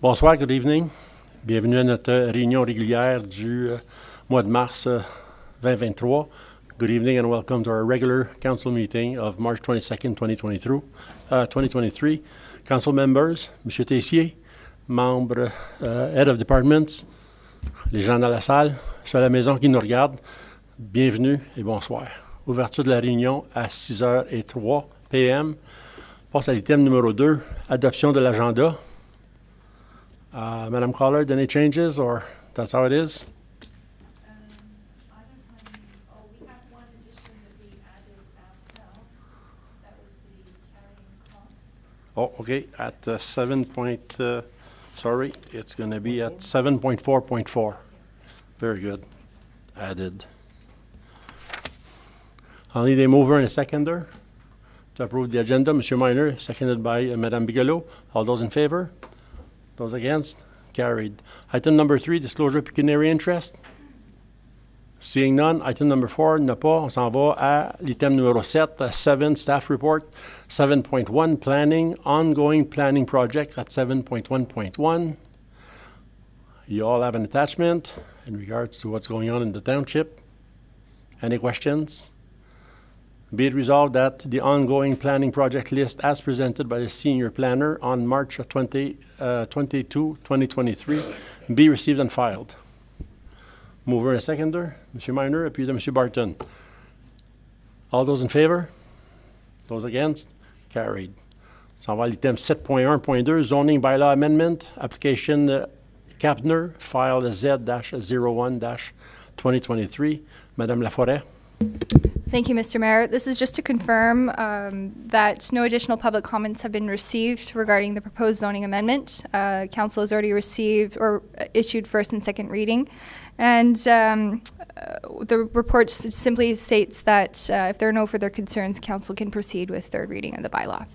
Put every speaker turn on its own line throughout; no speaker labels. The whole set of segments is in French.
Bonsoir, good evening. Bienvenue à notre réunion régulière du mois de mars 2023. Good evening and welcome to our regular council meeting of March 22nd, 2023. Council members, Monsieur Tessier, membres, head of departments, les gens dans la salle, ceux à la maison qui nous regardent, bienvenue et bonsoir. Ouverture de la réunion à 6h03 p.m. On passe à l'item numéro 2, adoption de l'agenda. Madam Collard, any changes or that's how it is?
I don't have any. We have one addition that we added ourselves. That was the carrying costs.
Oh, okay, at 7 it's going to be at 7.4.4. Very good. Added. I'll need a mover and a seconder to approve the agenda. Monsieur Minor, seconded by Madame Bigelow. All those in favor? Those against? Carried. Item number 3, disclosure of pecuniary interest. Seeing none. Item number 4, n'a pas. On s'en va à l'item numéro 7, 7, staff report. 7.1, planning, ongoing planning projects at 7.1.1. You all have an attachment in regards to what's going on in the township. Any questions? Be it resolved that the ongoing planning project list as presented by the senior planner on March 22, 2023 be received and filed. Mover and a seconder, Monsieur Minor, appuie de Monsieur Barton. All those in favor? Those against? Carried. S'en va à l'item 7.1.2, zoning bylaw amendment, application Kapner, file Z-01-2023. Madame Laforêt.
Thank you, Mr. Mayor. This is just to confirm that no additional public comments have been received regarding the proposed zoning amendment. Council has already received or issued first and second reading. And the report simply states that if there are no further concerns, Council can proceed with third reading of the bylaw.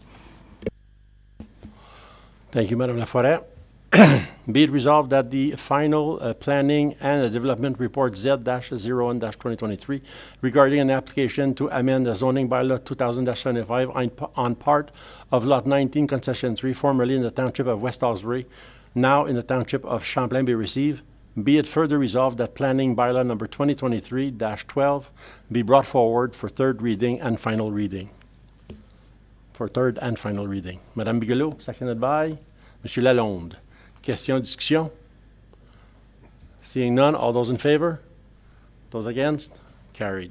Thank you, Madame Laforêt. Be it resolved that the final planning and development report Z-01-2023 regarding an application to amend the zoning bylaw 2000-75 on part of Lot 19 Concession 3, formerly in the Township of West Osbury, now in the Township of Champlain, be received. Be it further resolved that planning bylaw number 2023-12 be brought forward for third reading and final reading. For third and final reading. Madame Bigelow, seconded by Monsieur Lalonde. Question, discussion? Seeing none, all those in favor? Those against? Carried.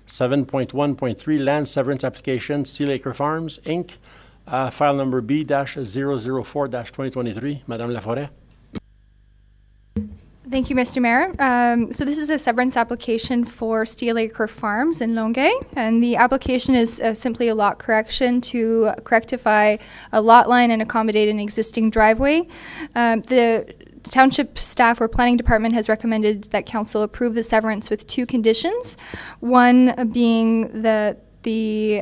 7.1.3, land severance application, Seal Acre Farms, Inc., file number B-004-2023. Madame Laforêt.
Thank you, Mr. Mayor. So this is a severance application for Steel Acre Farms in Longueuil, and the application is simply a lot correction to rectify a lot line and accommodate an existing driveway. The Township staff or planning department has recommended that council approve the severance with two conditions. One being that the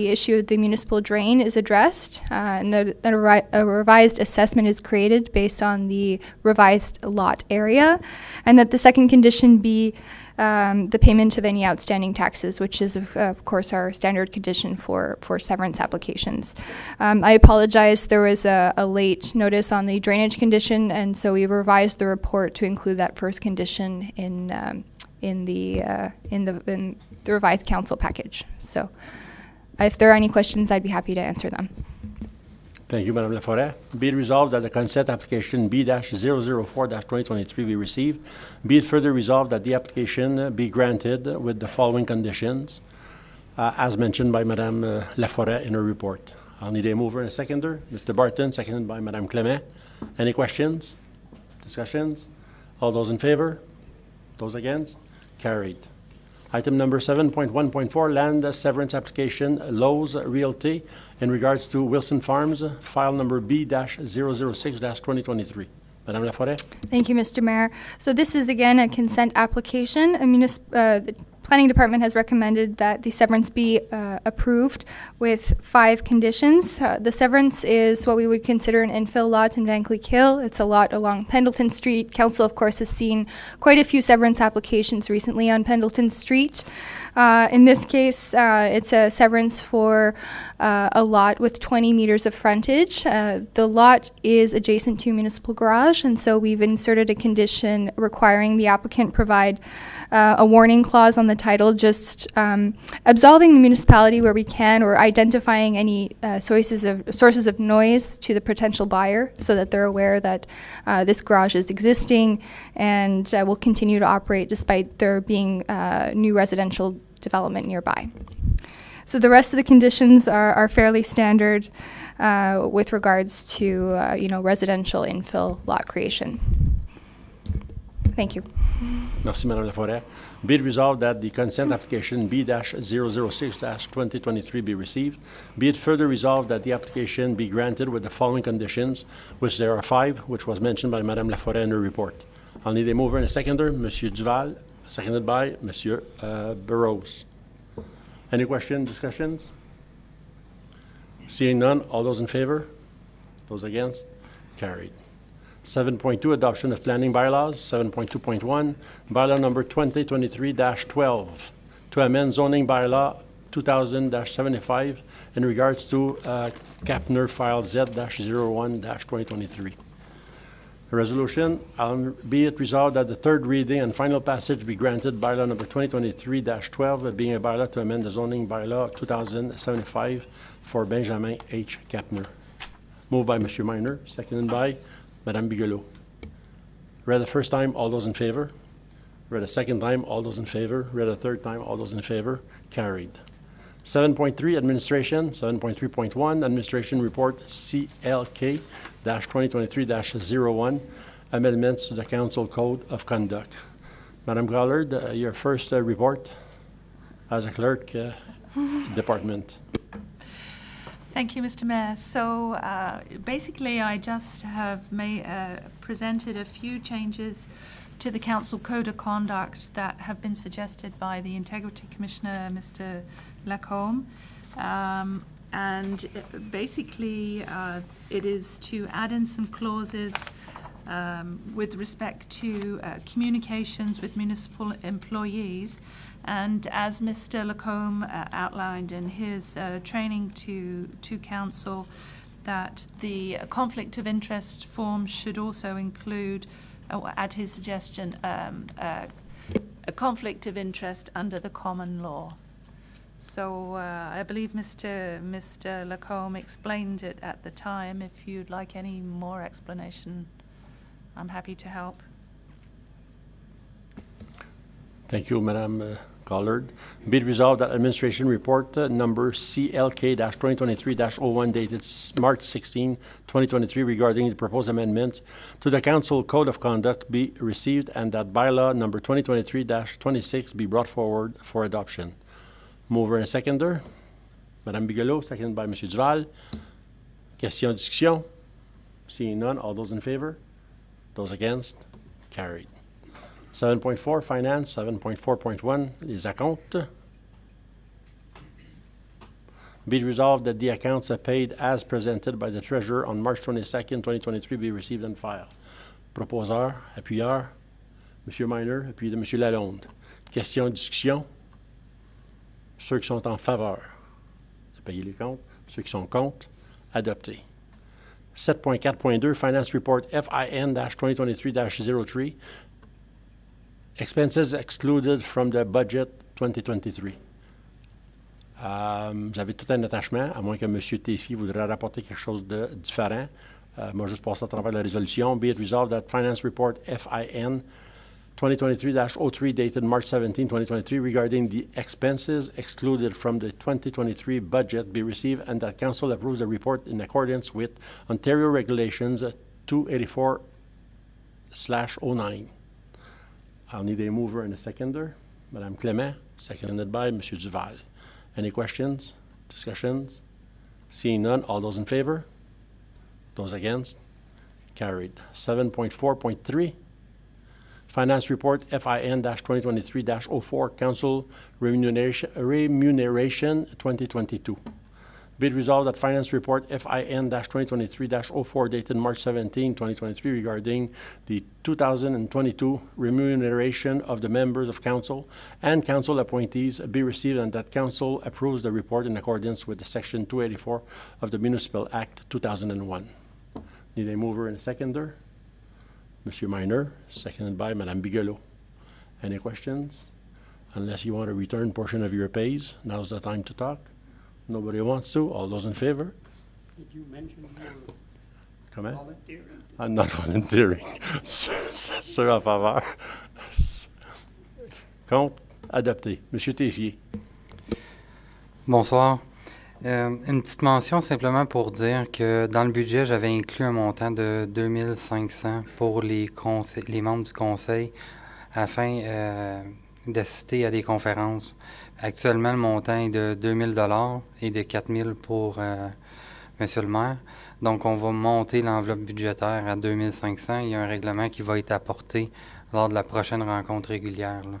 issue of the municipal drain is addressed, and that a revised assessment is created based on the revised lot area, and that the second condition be the payment of any outstanding taxes, which is of course our standard condition for severance applications. I apologize, there was a late notice on the drainage condition, and so we revised the report to include that first condition in the revised council package. So if there are any questions, I'd be happy to answer them.
Thank you, Madame Laforêt. Be it resolved that the consent application B-004-2023 be received. Be it further resolved that the application be granted with the following conditions, as mentioned by Madame Laforêt in her report. I'll need a mover and a seconder. Mr. Barton, seconded by Madame Clement. Any questions? Discussions? All those in favor? Those against? Carried. Item number 7.1.4, land severance application, Lowe's Realty, in regards to Wilson Farms, file number B-006-2023. Madame Laforêt.
Thank you, Mr. Mayor. So this is again a consent application. The Planning Department has recommended that the severance be approved with 5 conditions. The severance is what we would consider an infill lot in Van Cleek Hill. It's a lot along Pendleton Street. Council, of course, has seen quite a few severance applications recently on Pendleton Street. In this case, it's a severance for a lot with 20 meters of frontage. The lot is adjacent to municipal garage, and so we've inserted a condition requiring the applicant provide a warning clause on the title, just absolving the municipality where we can, or identifying any sources of noise to the potential buyer, so that they're aware that this garage is existing and will continue to operate despite there being new residential development nearby. So the rest of the conditions are fairly standard with regards to residential infill lot creation. Thank you.
Merci, Madame Laforêt. Be it resolved that the consent application B-006-2023 be received. Be it further resolved that the application be granted with the following conditions, which there are 5, which was mentioned by Madame Laforêt in her report. I'll need a mover and a seconder. Monsieur Duval, seconded by Monsieur Burrows. Any questions, discussions? Seeing none, all those in favor? Those against? Carried. 7.2, adoption of planning bylaws. 7.2.1, bylaw number 2023-12, to amend zoning bylaw 2000-75 in regards to Capner file Z-01-2023. The resolution, be it resolved that the third reading and final passage be granted bylaw number 2023-12, being a bylaw to amend the zoning bylaw 2075 for Benjamin H. Capner. Moved by Mr. Minor, seconded by Madame Bigelow. Read the first time, all those in favor. Read a second time, all those in favor. Read a third time, all those in favor. Carried. 7.3, administration. 7.3.1, administration report CLK-2023-01, amendments to the council code of conduct. Madame Gollard, your first report as a clerk department.
Thank you, Mr. Mayor. So basically, I just have presented a few changes to the Council Code of Conduct that have been suggested by the Integrity Commissioner, Mr. Lacombe. And basically, it is to add in some clauses with respect to communications with municipal employees. And as Mr. Lacombe outlined in his training to council, that the conflict of interest form should also include, at his suggestion, a conflict of interest under the common law. So I believe Mr. Lacombe explained it at the time. If you'd like any more explanation, I'm happy to help.
Thank you, Madame Gollard. Be it resolved that administration report number CLK-2023-01 dated March 16, 2023 regarding the proposed amendments to the Council Code of Conduct be received and that bylaw number 2023-26 be brought forward for adoption. Mover and seconder. Madame Bigelow, seconded by Monsieur Duval. Question, discussion. Seeing none, all those in favor? Those against? Carried. 7.4, Finance. 7.4.1, les acomptes. Be it resolved that the accounts are paid as presented by the Treasurer on March 22nd, 2023 be received and filed. Proposeur, appuyeur, Monsieur Minor, appuyé de Monsieur Lalonde. Question, discussion. Ceux qui sont en faveur de payer les comptes, ceux qui sont contre, adopté. 7.4.2, Finance Report FIN-2023-03, Expenses excluded from the budget 2023. Vous avez tout un attachement, à moins que M. Tessier voudrait rapporter quelque chose de différent. Moi, juste passer à travers la résolution. Be it resolved that Finance Report FIN 2023-03 dated March 17, 2023 regarding the expenses excluded from the 2023 budget be received and that Council approves the report in accordance with Ontario Regulations 284/09. I'll need a mover and a seconder. Madame Clément, seconded by Monsieur Duval. Any questions, discussions? Seeing none, all those in favor? Those against? Carried. 7.4.3, Finance Report FIN-2023-04, Council Remuneration 2022. Be it resolved that Finance Report FIN-2023-04 dated March 17, 2023 regarding the 2022 remuneration of the members of Council and Council appointees be received and that Council approves the report in accordance with the Section 284 of the Municipal Act 2001. Need a mover and a seconder? Monsieur Minor, seconded by Madame Bigelow. Any questions? Unless you want to return portion of your pays, now's the time to talk. Nobody wants to. All those in favor?
Did you mention you were
Comment?
volunteering?
I'm not volunteering. Ceux en faveur. Contre? Adopté. Monsieur Tessier.
Bonsoir. Une petite mention simplement pour dire que dans le budget, j'avais inclus un montant de 2500 pour les membres du conseil afin d'assister à des conférences. Actuellement, le montant est de 2000 $ et de 4000 pour Monsieur le maire. Donc, on va monter l'enveloppe budgétaire à 2500. Il y a un règlement qui va être apporté lors de la prochaine rencontre régulière, là.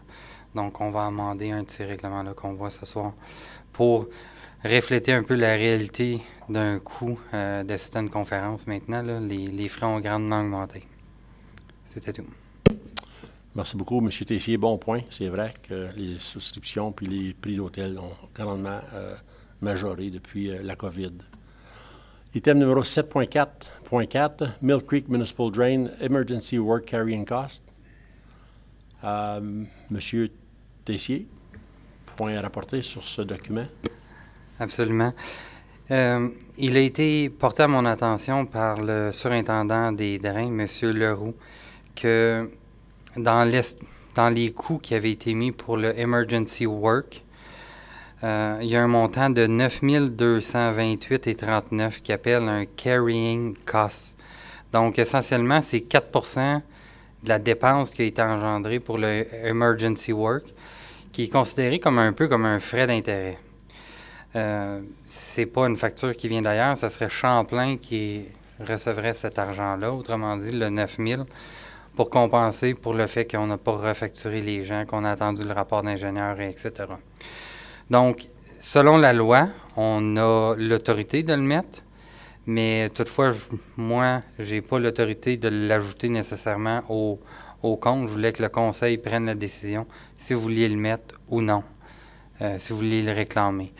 Donc, on va amender un de ces règlements-là qu'on voit ce soir pour refléter un peu la réalité d'un coût d'assister à une conférence. Maintenant, là, les frais ont grandement augmenté. C'était tout.
Merci beaucoup, M. Tessier. Bon point. C'est vrai que les souscriptions puis les prix d'hôtel ont grandement majoré depuis la COVID. Item numéro 7.4.4, Mill Creek Municipal Drain Emergency Work Carrying Cost. Monsieur Tessier, point à rapporter sur ce document.
Absolument. Il a été porté à mon attention par le surintendant des drains, M. Leroux, que dans les coûts qui avaient été mis pour le Emergency Work, il y a un montant de 9 228,39 qui appelle un Carrying Cost. Donc, essentiellement, c'est 4 de la dépense qui a été engendrée pour le Emergency Work, qui est considéré comme un peu comme un frais d'intérêt. C'est pas une facture qui vient d'ailleurs, ça serait Champlain qui recevrait cet argent-là, autrement dit le 9 000, pour compenser pour le fait qu'on n'a pas refacturé les gens, qu'on a attendu le rapport d'ingénieur, etc. Donc, selon la loi, on a l'autorité de le mettre, mais toutefois, moi, j'ai pas l'autorité de l'ajouter nécessairement au compte. Je voulais que le conseil prenne la décision si vous vouliez le mettre ou non, si vous vouliez le réclamer.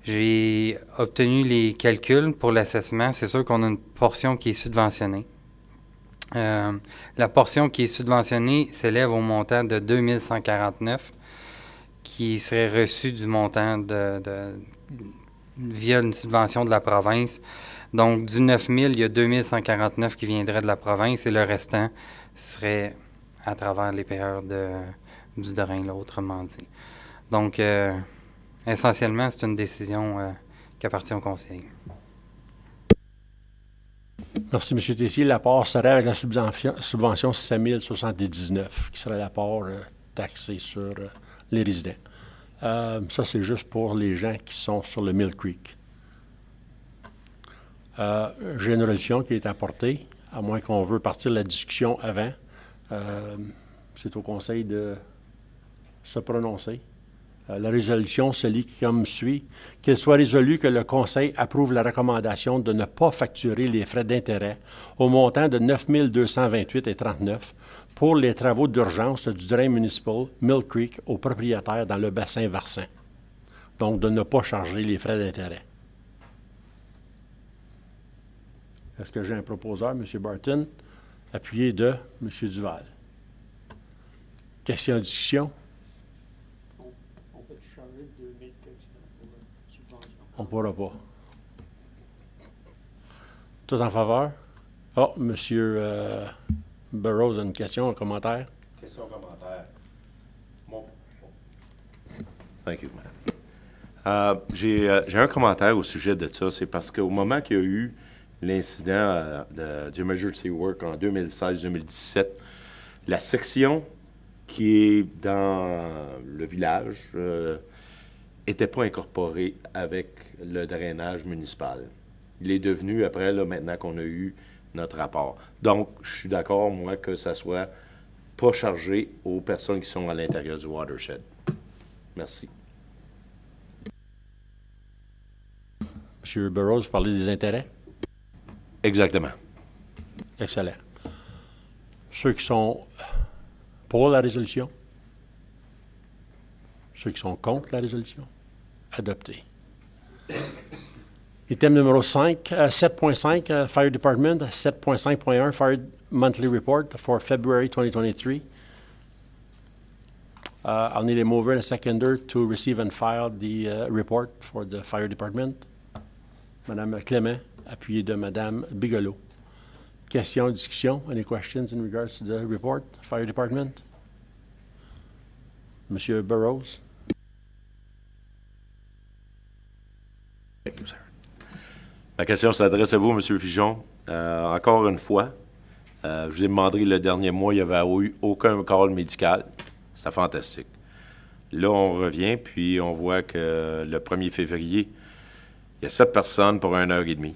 J'ai obtenu les calculs pour l'assessment. C'est sûr qu'on a une portion qui est subventionnée. La portion qui est subventionnée s'élève au montant de 2149 qui serait reçu du montant via une subvention de la province. Donc, du 9 000, il y a 2149 qui viendraient de la province et le restant serait à travers les payeurs du drain, là, autrement dit. Donc, essentiellement, c'est une décision qui appartient au conseil.
Merci, M. Tessier. L'apport serait avec la subvention 5 079, qui serait l'apport taxé sur les résidents. Ça, c'est juste pour les gens qui sont sur le Mill Creek. J'ai une résolution qui est apportée, à moins qu'on veut partir la discussion avant. C'est au conseil de se prononcer. La résolution se lit comme suit. Qu'il soit résolu que le Conseil approuve la recommandation de ne pas facturer les frais d'intérêt au montant de 9 228,39 pour les travaux d'urgence du drain municipal Mill Creek aux propriétaires dans le bassin Varsin. Donc, de ne pas charger les frais d'intérêt. Est-ce que j'ai un proposeur, M. Barton, appuyé de M. Duval? Question de discussion?
On peut charger 2000 pour la subvention.
On ne pourra pas. Tout en faveur? Oh, M. Burroughs a une question, un commentaire.
Question, commentaire. Bon. Thank you, man. J'ai un commentaire au sujet de ça. C'est parce qu'au moment qu'il y a eu l'incident du Emergency Work en 2016-2017, la section qui est dans le village n'était pas incorporée avec le drainage municipal. Il est devenu, après, là, maintenant qu'on a eu notre rapport. Donc, je suis d'accord, moi, que ça soit pas chargé aux personnes qui sont à l'intérieur du watershed. Merci.
M. Burroughs, vous parlez des intérêts?
Exactement.
Excellent. Ceux qui sont pour la résolution? Ceux qui sont contre la résolution? Adopté. Item numéro 5, 7.5, Fire Department, 7.5.1, Fire Monthly Report for February 2023. I'll need a mover and a seconder to receive and file the report for the Fire Department. Madame Clément, appuyé de Madame Bigelow. Questions, discussions? Any questions in regards to the report, Fire Department? Monsieur Burroughs?
Ma question s'adresse à vous, M. Pigeon. Encore une fois, je vous ai demandé le dernier mois, il n'y avait eu aucun call médical. C'était fantastique. Là, on revient, puis on voit que le 1er février, il y a 7 personnes pour 1h30.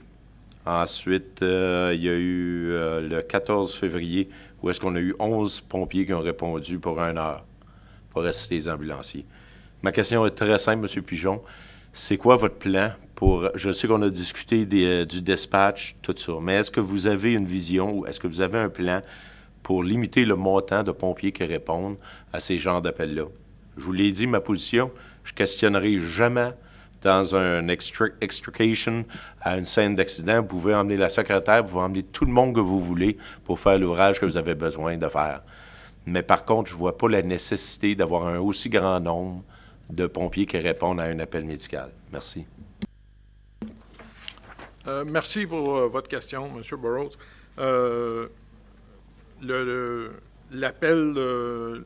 Ensuite, il y a eu le 14 février, où est-ce qu'on a eu 11 pompiers qui ont répondu pour 1 heure pour assister les ambulanciers. Ma question est très simple, M. Pigeon. C'est quoi votre plan pour... Je sais qu'on a discuté du dispatch, tout ça, mais est-ce que vous avez une vision ou est-ce que vous avez un plan pour limiter le montant de pompiers qui répondent à ces genres d'appels-là? Je vous l'ai dit, ma position, je ne questionnerai jamais dans un extrication à une scène d'accident. Vous pouvez emmener la secrétaire, vous pouvez emmener tout le monde que vous voulez pour faire l'ouvrage que vous avez besoin de faire. Mais par contre, je ne vois pas la nécessité d'avoir un aussi grand nombre de pompiers qui répondent à un appel médical. Merci.
Merci pour votre question, M. Burroughs. L'appel,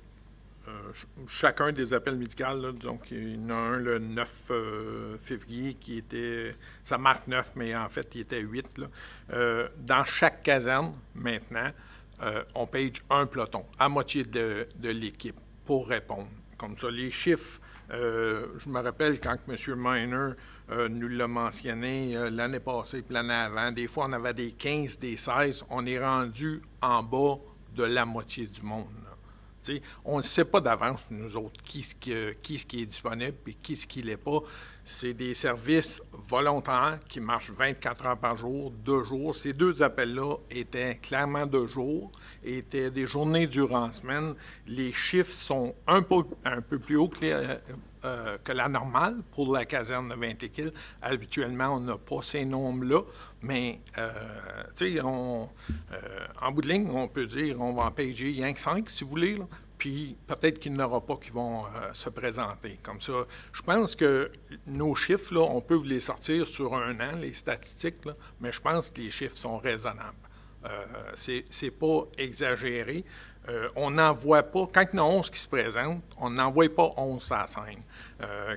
chacun des appels médicaux, là, donc il y en a un le 9 février qui était, ça marque 9, mais en fait, il était 8. Là. Dans chaque caserne, maintenant, on page un peloton, à moitié de l'équipe, pour répondre. Comme ça, les chiffres, je me rappelle quand M. Miner nous l'a mentionné l'année passée puis l'année avant, des fois on avait des 15, des 16, on est rendu en bas de la moitié du monde. On ne sait pas d'avance, nous autres, qui ce qui est disponible et qui ce qui ne l'est pas. C'est des services volontaires qui marchent 24 heures par jour, 2 jours. Ces 2 appels-là étaient clairement 2 jours, étaient des journées durant la semaine. Les chiffres sont un peu plus hauts que la normale pour la caserne de 20 kills. Habituellement, on n'a pas ces nombres-là, mais en bout de ligne, on peut dire on va en payer rien que 5, si vous voulez, là. Puis peut-être qu'il n'y en aura pas qui vont se présenter. Comme ça, je pense que nos chiffres, là, on peut vous les sortir sur 1 an, les statistiques, là, mais je pense que les chiffres sont raisonnables. C'est pas exagéré. On n'en voit pas, quand il y en a 11 qui se présentent, on n'en voit pas 11 à la scène.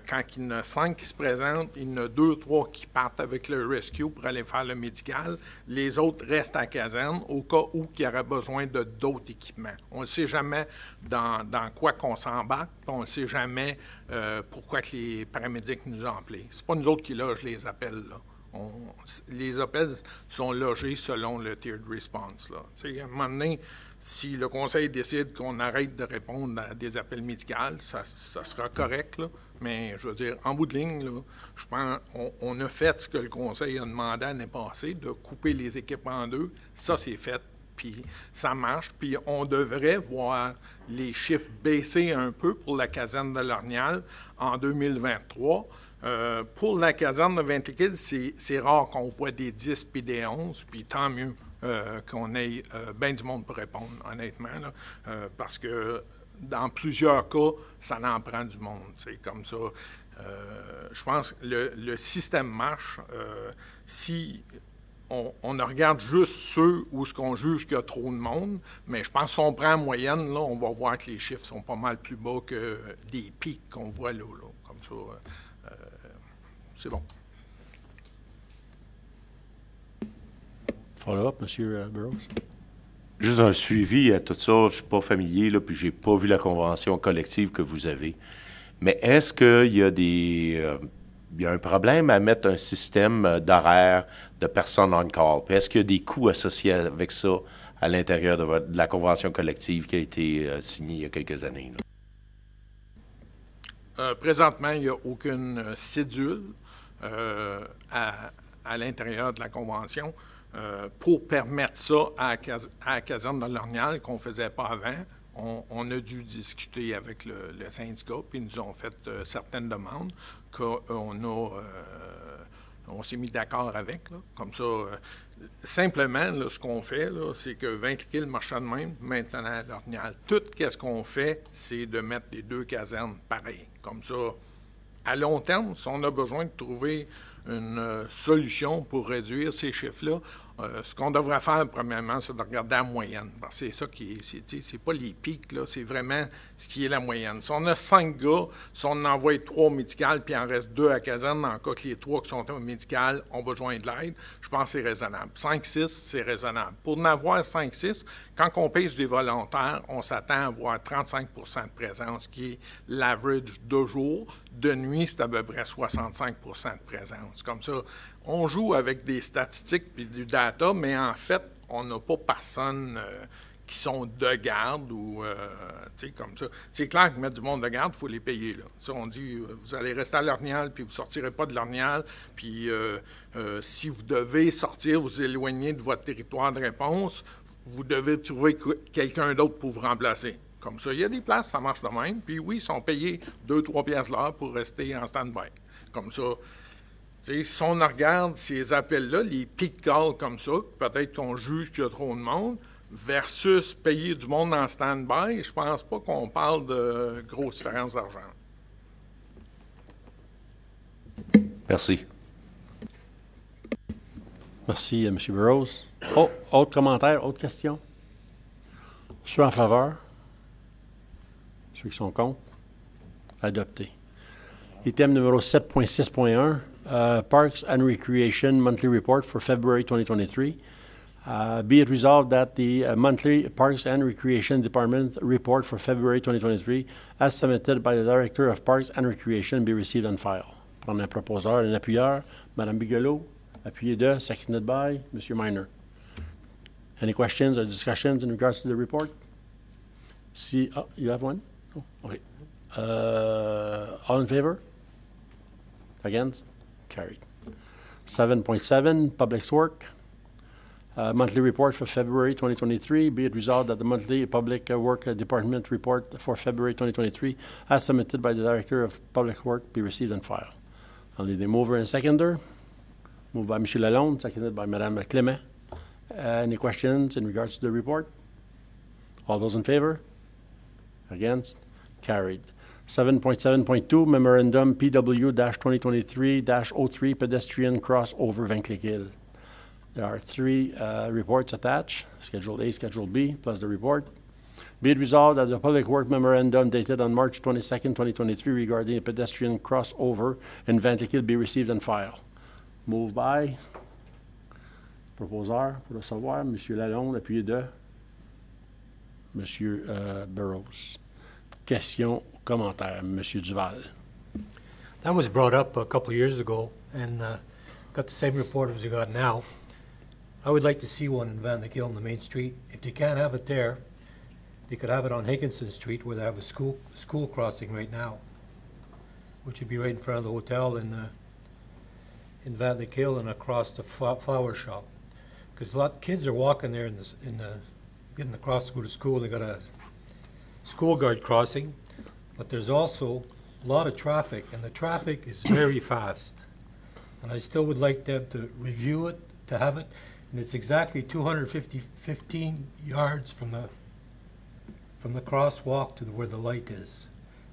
Quand il y en a 5 qui se présentent, il y en a 2, 3 qui partent avec le rescue pour aller faire le médical. Les autres restent à la caserne au cas où il y aurait besoin de d'autres équipements. On ne sait jamais dans quoi qu'on s'embarque, on ne sait jamais pourquoi que les paramédics nous ont appelés. Ce n'est pas nous autres qui logent les appels, là. Les appels sont logés selon le tiered response. Là. À un moment donné, si le conseil décide qu'on arrête de répondre à des appels médicaux, ça sera correct. Là. Mais je veux dire, en bout de ligne, là, je pense on a fait ce que le conseil a demandé l'année passée, de couper les équipes en 2. Ça, c'est fait. Puis ça marche. Puis on devrait voir les chiffres baisser un peu pour la caserne de l'Ornial en 2023. Pour la caserne de 20 kills, c'est rare qu'on voit des 10 puis des 11, puis tant mieux qu'on ait bien du monde pour répondre, honnêtement, là, parce que dans plusieurs cas, ça en prend du monde. Comme ça, je pense que le système marche. Si on regarde juste ceux où ce qu'on juge qu'il y a trop de monde, mais je pense que si on prend en moyenne, là, on va voir que les chiffres sont pas mal plus bas que des pics qu'on voit là. Comme ça. C'est bon.
Follow-up, M. Burroughs?
Juste un suivi à tout ça. Je ne suis pas familier, là, puis je n'ai pas vu la convention collective que vous avez. Mais est-ce qu'il y a il y a un problème à mettre un système d'horaire de personnes on-call? Puis est-ce qu'il y a des coûts associés avec ça à l'intérieur de la convention collective qui a été signée il y a quelques années.
Présentement, il n'y a aucune cédule à l'intérieur de la convention pour permettre ça à la caserne de l'Ornial qu'on ne faisait pas avant. On a dû discuter avec le syndicat, puis ils nous ont fait certaines demandes on s'est mis d'accord avec. Là. Comme ça, simplement, là, ce qu'on fait, c'est que Vaincliquer le marchand de même, maintenant à l'Ornial. Tout ce qu'on fait, c'est de mettre les deux casernes pareilles. Comme ça, à long terme, si on a besoin de trouver une solution pour réduire ces chiffres-là, ce qu'on devrait faire, premièrement, c'est de regarder la moyenne. Parce que c'est ça qui est, c'est pas les pics, là, c'est vraiment ce qui est la moyenne. Si on a 5 gars, si on envoie 3 médicales, puis il en reste 2 à caserne, dans le cas que les 3 qui sont médicales ont besoin de l'aide, je pense que c'est raisonnable. 5-6, c'est raisonnable. Pour en avoir 5-6, quand on pêche des volontaires, on s'attend à avoir 35 de présence, qui est l'average de jour. De nuit, c'est à peu près 65 de présence. Comme ça, on joue avec des statistiques et du data, mais en fait, on n'a pas personne qui sont de garde ou, tu sais, comme ça. C'est clair que mettre du monde de garde, il faut les payer, là. Ça, on dit, vous allez rester à l'Ornial, puis vous ne sortirez pas de l'Ornial, puis si vous devez sortir, vous éloigner de votre territoire de réponse, vous devez trouver quelqu'un d'autre pour vous remplacer. Comme ça, il y a des places, ça marche de même. Puis oui, ils sont payés 2-3 piastres l'heure pour rester en stand-by. Comme ça, si on regarde ces appels-là, les peak calls comme ça, peut-être qu'on juge qu'il y a trop de monde, versus payer du monde en stand-by, je pense pas qu'on parle de grosse différence d'argent.
Merci.
Merci, M. Burroughs. Oh, autre commentaire, autre question? Ceux en faveur? Ceux qui sont contre? Adopté. Item numéro 7.6.1, Parks and Recreation Monthly Report for February 2023. Be it resolved that the monthly Parks and Recreation Department report for February 2023, as submitted by the Director of Parks and Recreation, be received on file. Prendre un proposeur, un appuyeur. Mme Bigelow, appuyé de, seconded by M. Minor. Any questions or discussions in regards to the report? See, oh, you have one? Oh, okay. All in favor? Against? Carried. 7.7, Public Works. Monthly report for February 2023. Be it resolved that the monthly Public Work Department report for February 2023, as submitted by the Director of Public Work, be received and filed. I'll need a mover and a seconder. Moved by M. Lalonde, seconded by Mme Clement. Any questions in regards to the report? All those in favor? Against? Carried. 7.7.2, Memorandum PW-2023-03, Pedestrian Crossover Vaincliquer. There are 3 reports attached, Schedule A, Schedule B, plus the report. Be it resolved that the Public Work Memorandum dated on March 22nd, 2023 regarding a pedestrian crossover in Vaincliquer be received and filed. Moved by proposeur pour recevoir, M. Lalonde, appuyé de M. Burroughs. Question, commentaire, M. Duval.
That was brought up a couple of years ago and got the same report as we got now. I would like to see one in Vaincliquer on the main street. If they can't have it there, they could have it on Higginson Street where they have a school crossing right now, which would be right in front of the hotel in Vaincliquer and across the flower shop. Because a lot of kids are walking there getting across to go to school. They got a school guard crossing, but there's also a lot of traffic, and the traffic is very fast. And I still would like them to review it, to have it, and it's exactly 15 yards from the crosswalk to where the light is.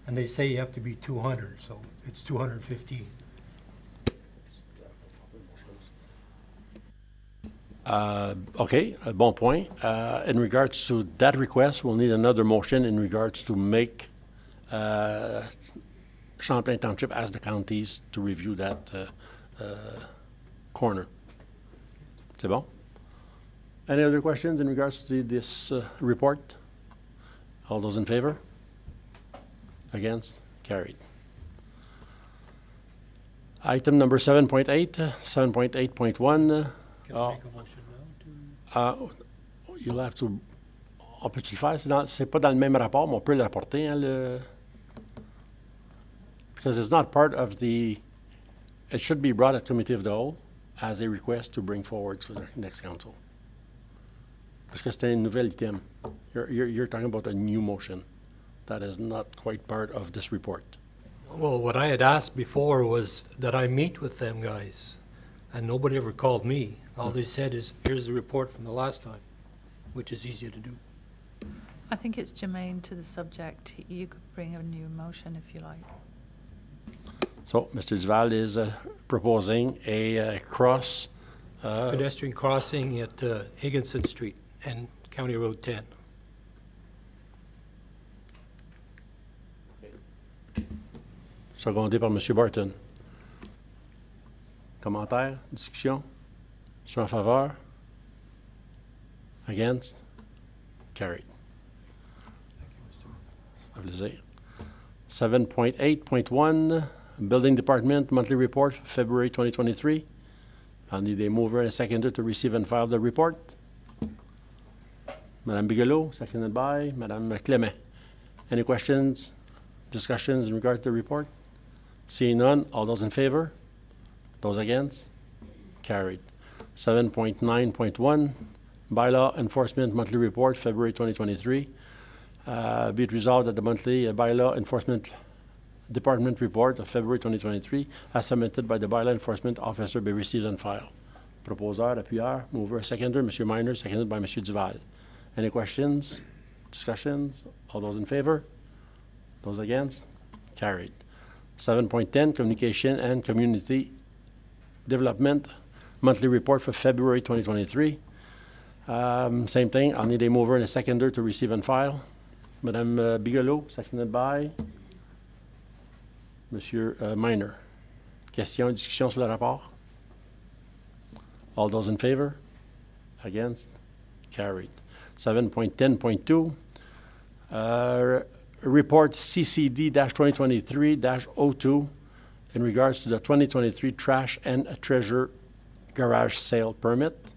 And they say you have to be 200, so it's 215.
Okay, a bon point. In regards to that request, we'll need another motion in regards to make Champlain Township as the counties to review that corner. C'est bon? Any other questions in regards to this report? All those in favor? Against? Carried. Item number 7.8, 7.8.1.
Can I make a motion now?
you'll have to... On peut-tu le faire? C'est pas dans le même rapport, mais on peut le rapporter, hein, because it's not part of the... It should be brought at committee of the whole as a request to bring forward to the next council. Parce que c'était un nouvel item. You're talking about a new motion that is not quite part of this report.
Well, what I had asked before was that I meet with them guys, and nobody ever called me. All they said is, here's the report from the last time, which is easier to do.
I think it's germane to the subject. You could bring a new motion if you like.
So, Mr. Duval is proposing a cross...
Pedestrian crossing at Higginson Street and County Road 10.
Secondé par M. Barton. Commentaires, discussion? Sont en faveur? Against? Carried. Ça fait plaisir. 7.8.1, Building Department Monthly Report for February 2023. I'll need a mover and a seconder to receive and file the report. Madame Bigelow, seconded by Madame Clément. Any questions, discussions in regard to the report? Seeing none, all those in favor? Those against? Carried. 7.9.1, Bylaw Enforcement Monthly Report, February 2023. Be it resolved that the monthly Bylaw Enforcement Department report of February 2023, as submitted by the Bylaw Enforcement Officer, be received and filed. Proposeur, appuyeur, mover, seconder, M. Minor, seconded by M. Duval. Any questions, discussions? All those in favor? Those against? Carried. 7.10, Communication and Community Development Monthly Report for February 2023. Same thing, I'll need a mover and a seconder to receive and file. Madame Bigelow, seconded by Monsieur Minor. Question, discussion sur le rapport? All those in favor? Against? Carried. 7.10.2, Report CCD-2023-02 in regards to the 2023 Trash and Treasure Garage Sale Permit.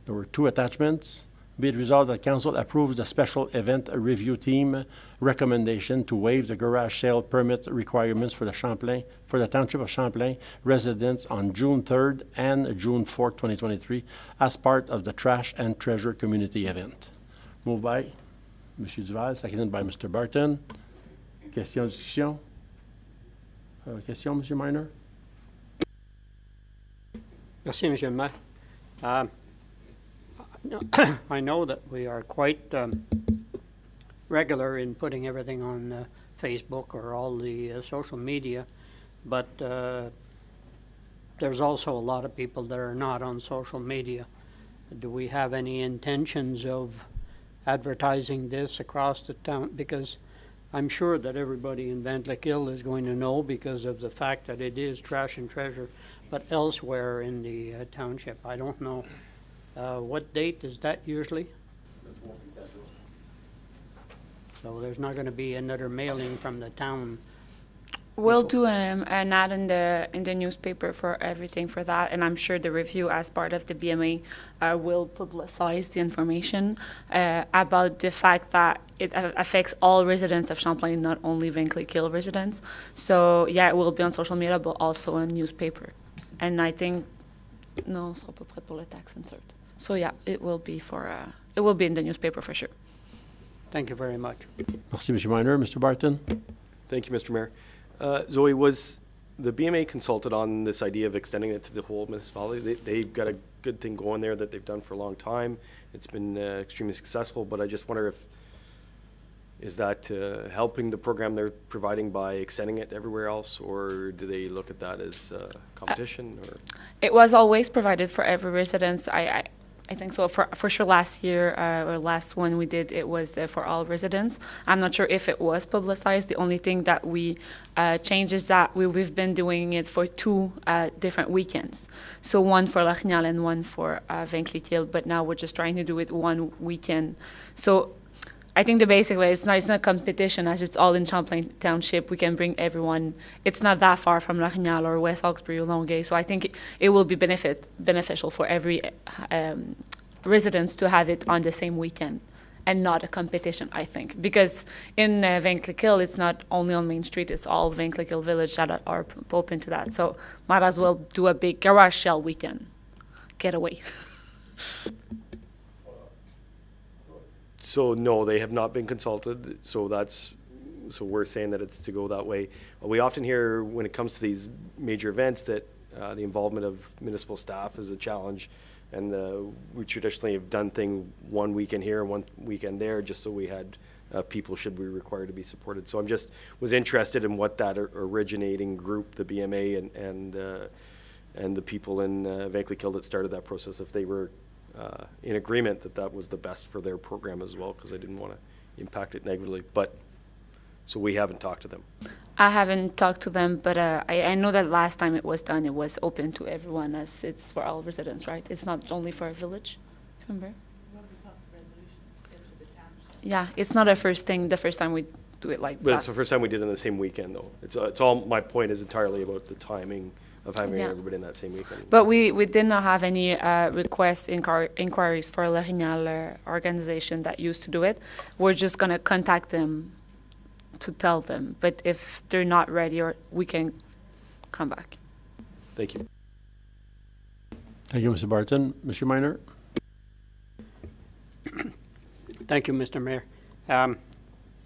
There were two attachments. Be it resolved that Council approves the Special Event Review Team recommendation to waive the garage sale permit requirements for the Township of Champlain residents on June 3rd and June 4th, 2023, as part of the Trash and Treasure Community Event. Moved by M. Duval, seconded by Mr. Barton. Question, discussion? Question, M. Minor?
Merci, M. le maire. I know that we are quite regular in putting everything on Facebook or all the social media, but there's also a lot of people that are not on social media. Do we have any intentions of advertising this across the town? Because I'm sure that everybody in Ventlaquille is going to know because of the fact that it is Trash and Treasure, but elsewhere in the township, I don't know. What date is that usually? So there's not going to be another mailing from the town.
We'll do an ad in the newspaper for everything for that, and I'm sure the review, as part of the BMA, will publicize the information about the fact that it affects all residents of Champlain, not only Ventlaquille residents. So yeah, it will be on social media, but also in newspaper. And I think non, sera pas prêt pour le tax insert. So yeah, it will be in the newspaper for sure.
Thank you very much.
Merci, M. Minor. Mr. Barton?
Thank you, Mr. Mayor. Zoe, was the BMA consulted on this idea of extending it to the whole municipality? They've got a good thing going there that they've done for a long time. It's been extremely successful, but I just wonder is that helping the program they're providing by extending it everywhere else, or do they look at that as competition? Or?
It was always provided for every residence. I think so. For sure, last year or last one we did, it was for all residents. I'm not sure if it was publicized. The only thing that we changed is that we've been doing it for two different weekends. So one for Réunion and one for Ventlaquille, but now we're just trying to do it one weekend. So I think the basic way, it's not a competition, as it's all in Champlain Township. We can bring everyone. It's not that far from Réunion or West Hawkesbury or Longueuil, so I think it will be beneficial for every residents to have it on the same weekend and not a competition, I think. Because in Vanklekill, it's not only on Main Street, it's all Vanklekill Village that are open to that. So might as well do a big garage sale weekend getaway.
So no, they have not been consulted, so we're saying that it's to go that way. We often hear when it comes to these major events that the involvement of municipal staff is a challenge, and we traditionally have done things one weekend here and one weekend there, just so we had people should be required to be supported. So I'm just was interested in what that originating group, the BMA and the people in Vanklekill that started that process, if they were in agreement that was the best for their program as well, because I didn't want to impact it negatively. But so we haven't talked to them.
I haven't talked to them, but I know that last time it was done, it was open to everyone, as it's for all residents, right? It's not only for a village, remember? Yeah, it's not the first time we do it like
But
that.
it's the first time we did it on the same weekend, though. It's all, my point is entirely about the timing of having everybody in that same weekend.
But we did not have any requests, inquiries for La Réunion organization that used to do it. We're just going to contact them to tell them. But if they're not ready, we can come back.
Thank you.
Thank you, Mr. Barton. Mr. Minor?
Thank you, Mr. Mayor.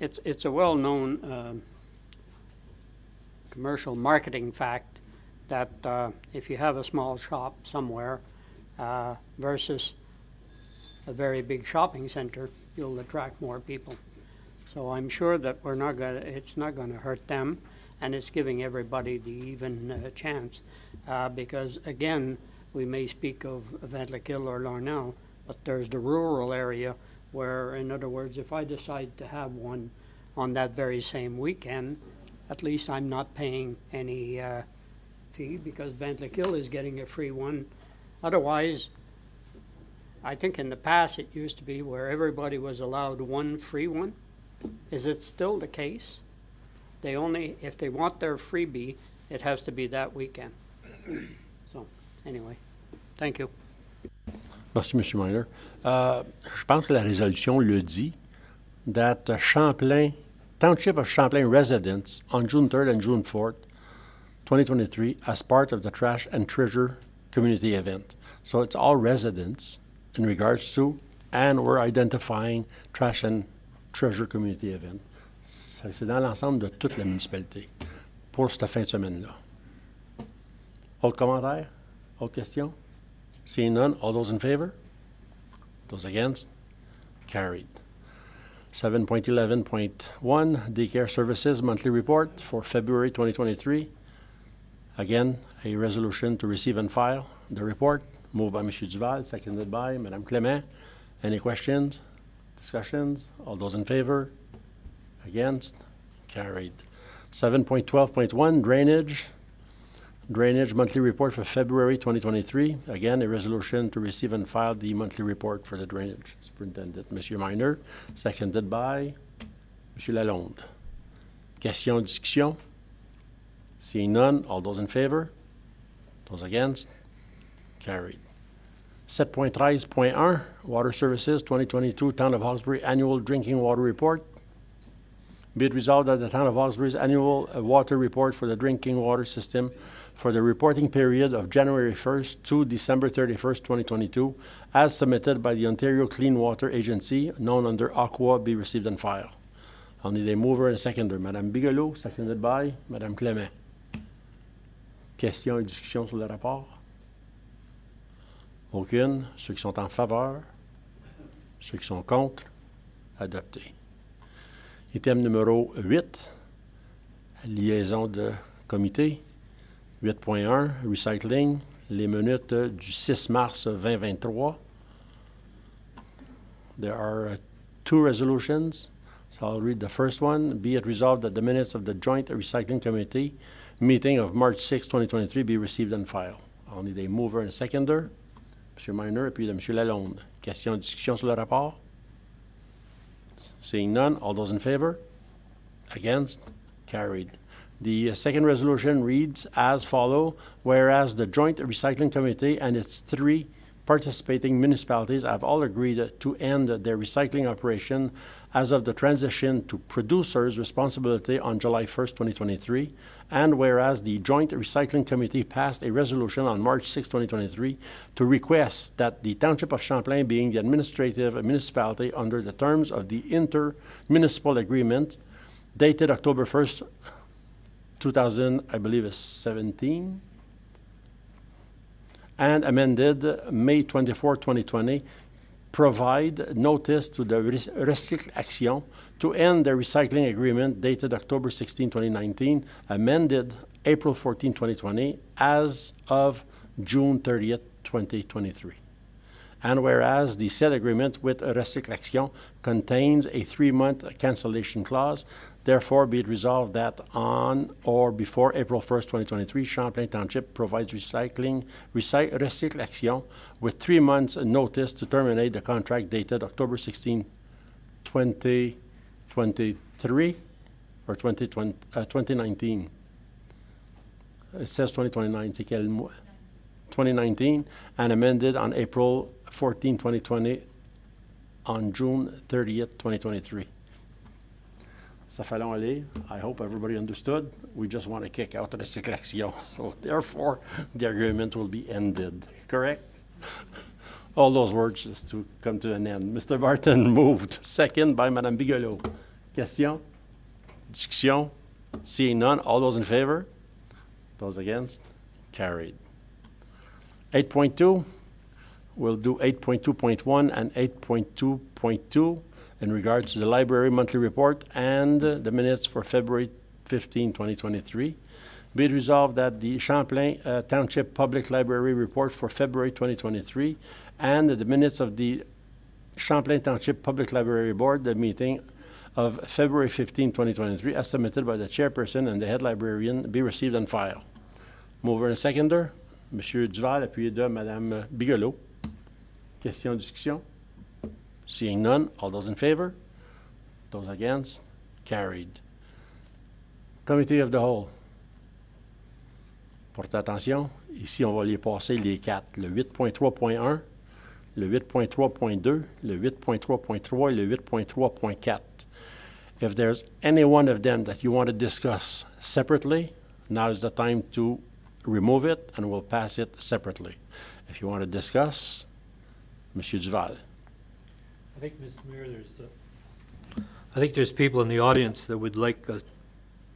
It's a well-known commercial marketing fact that if you have a small shop somewhere versus a very big shopping center, you'll attract more people. So I'm sure that it's not going to hurt them, and it's giving everybody the even chance. Because again, we may speak of Vanklekill or Larnell, but there's the rural area where, in other words, if I decide to have one on that very same weekend, at least I'm not paying any fee, because Vanklekill is getting a free one. Otherwise, I think in the past it used to be where everybody was allowed one free one. Is it still the case? If they want their freebie, it has to be that weekend. So, anyway, thank you.
Merci, M. Miner. Je pense que la résolution le dit, that Township of Champlain residents on June 3rd and June 4th, 2023, as part of the Trash and Treasure community event. So it's all residents in regards to, and we're identifying Trash and Treasure community event. C'est dans l'ensemble de toute la municipalité pour cette fin de semaine-là. Autres commentaires? Autres questions? Seeing none, all those in favor? Those against? Carried. 7.11.1, Daycare Services Monthly Report for February 2023. Again, a resolution to receive and file the report. Moved by M. Duval, seconded by Mme Clément. Any questions? Discussions? All those in favor? Against? Carried. 7.12.1, Drainage Monthly Report for February 2023. Again, a resolution to receive and file the monthly report for the Drainage Superintendent, M. Miner, seconded by M. Lalonde. Question, discussion? Seeing none, all those in favor? Those against? Carried. 7.13.1, Water Services 2022 Town of Hawkesbury Annual Drinking Water Report. Be it resolved that the Town of Hawkesbury's annual water report for the drinking water system for the reporting period of January 1st to December 31st, 2022, as submitted by the Ontario Clean Water Agency, known under Aqua, be received and filed. I'll need a mover and a seconder. Madame Bigelow, seconded by Madame Clément. Questions et discussions sur le rapport? Aucune. Ceux qui sont en faveur? Ceux qui sont contre? Adopté. Item numéro 8, liaison de comité. 8.1, recycling, les minutes du 6 mars 2023. There are two resolutions. So I'll read the first one. Be it resolved that the minutes of the Joint Recycling Committee meeting of March 6, 2023 be received and filed. I'll need a mover and a seconder. M. Miner et puis de M. Lalonde. Question, discussion sur le rapport? Seeing none, all those in favor? Against? Carried. The second resolution reads as follows: whereas the Joint Recycling Committee and its 3 participating municipalities have all agreed to end their recycling operation as of the transition to producers' responsibility on July 1st, 2023, and whereas the Joint Recycling Committee passed a resolution on March 6, 2023, to request that the Township of Champlain, being the administrative municipality under the terms of the inter-municipal agreement dated October 1st, 2000, I believe is 17, and amended May 24, 2020, provide notice to the Recycle Action to end the recycling agreement dated October 16, 2019, amended April 14, 2020, as of June 30th, 2023. And whereas the said agreement with Recycle Action contains a 3-month cancellation clause, therefore be it resolved that on or before April 1st, 2023, Champlain Township provides Recycle Action with 3 months notice to terminate the contract dated October 16, 2023 or 2019. It says 2029, c'est quel mois? 2019, and amended on April 14, 2020, on June 30th, 2023. Ça fait long à lire. I hope everybody understood. We just want to kick out the Recycle Action. So therefore, the agreement will be ended. Correct? All those words just to come to an end. Mr. Barton moved. Second by Mme Bigelow. Question? Discussion? Seeing none. All those in favor? Those against? Carried. 8.2. We'll do 8.2.1 and 8.2.2 in regards to the library monthly report and the minutes for February 15, 2023. Be it resolved that the Champlain Township Public Library report for February 2023 and the minutes of the Champlain Township Public Library Board, the meeting of February 15, 2023, as submitted by the chairperson and the head librarian, be received and filed. Mover and seconder, Monsieur Duval, appuyé de Madame Bigelow. Question, discussion? Seeing none, all those in favor? Those against? Carried. Committee of the Whole. Portez attention, ici on va les passer les quatre. Le 8.3.1, le 8.3.2, le 8.3.3 et le 8.3.4. If there's any one of them that you want to discuss separately, now is the time to remove it and we'll pass it separately. If you want to discuss, Monsieur Duval.
I think, Mr. Mayor, there's people in the audience that would like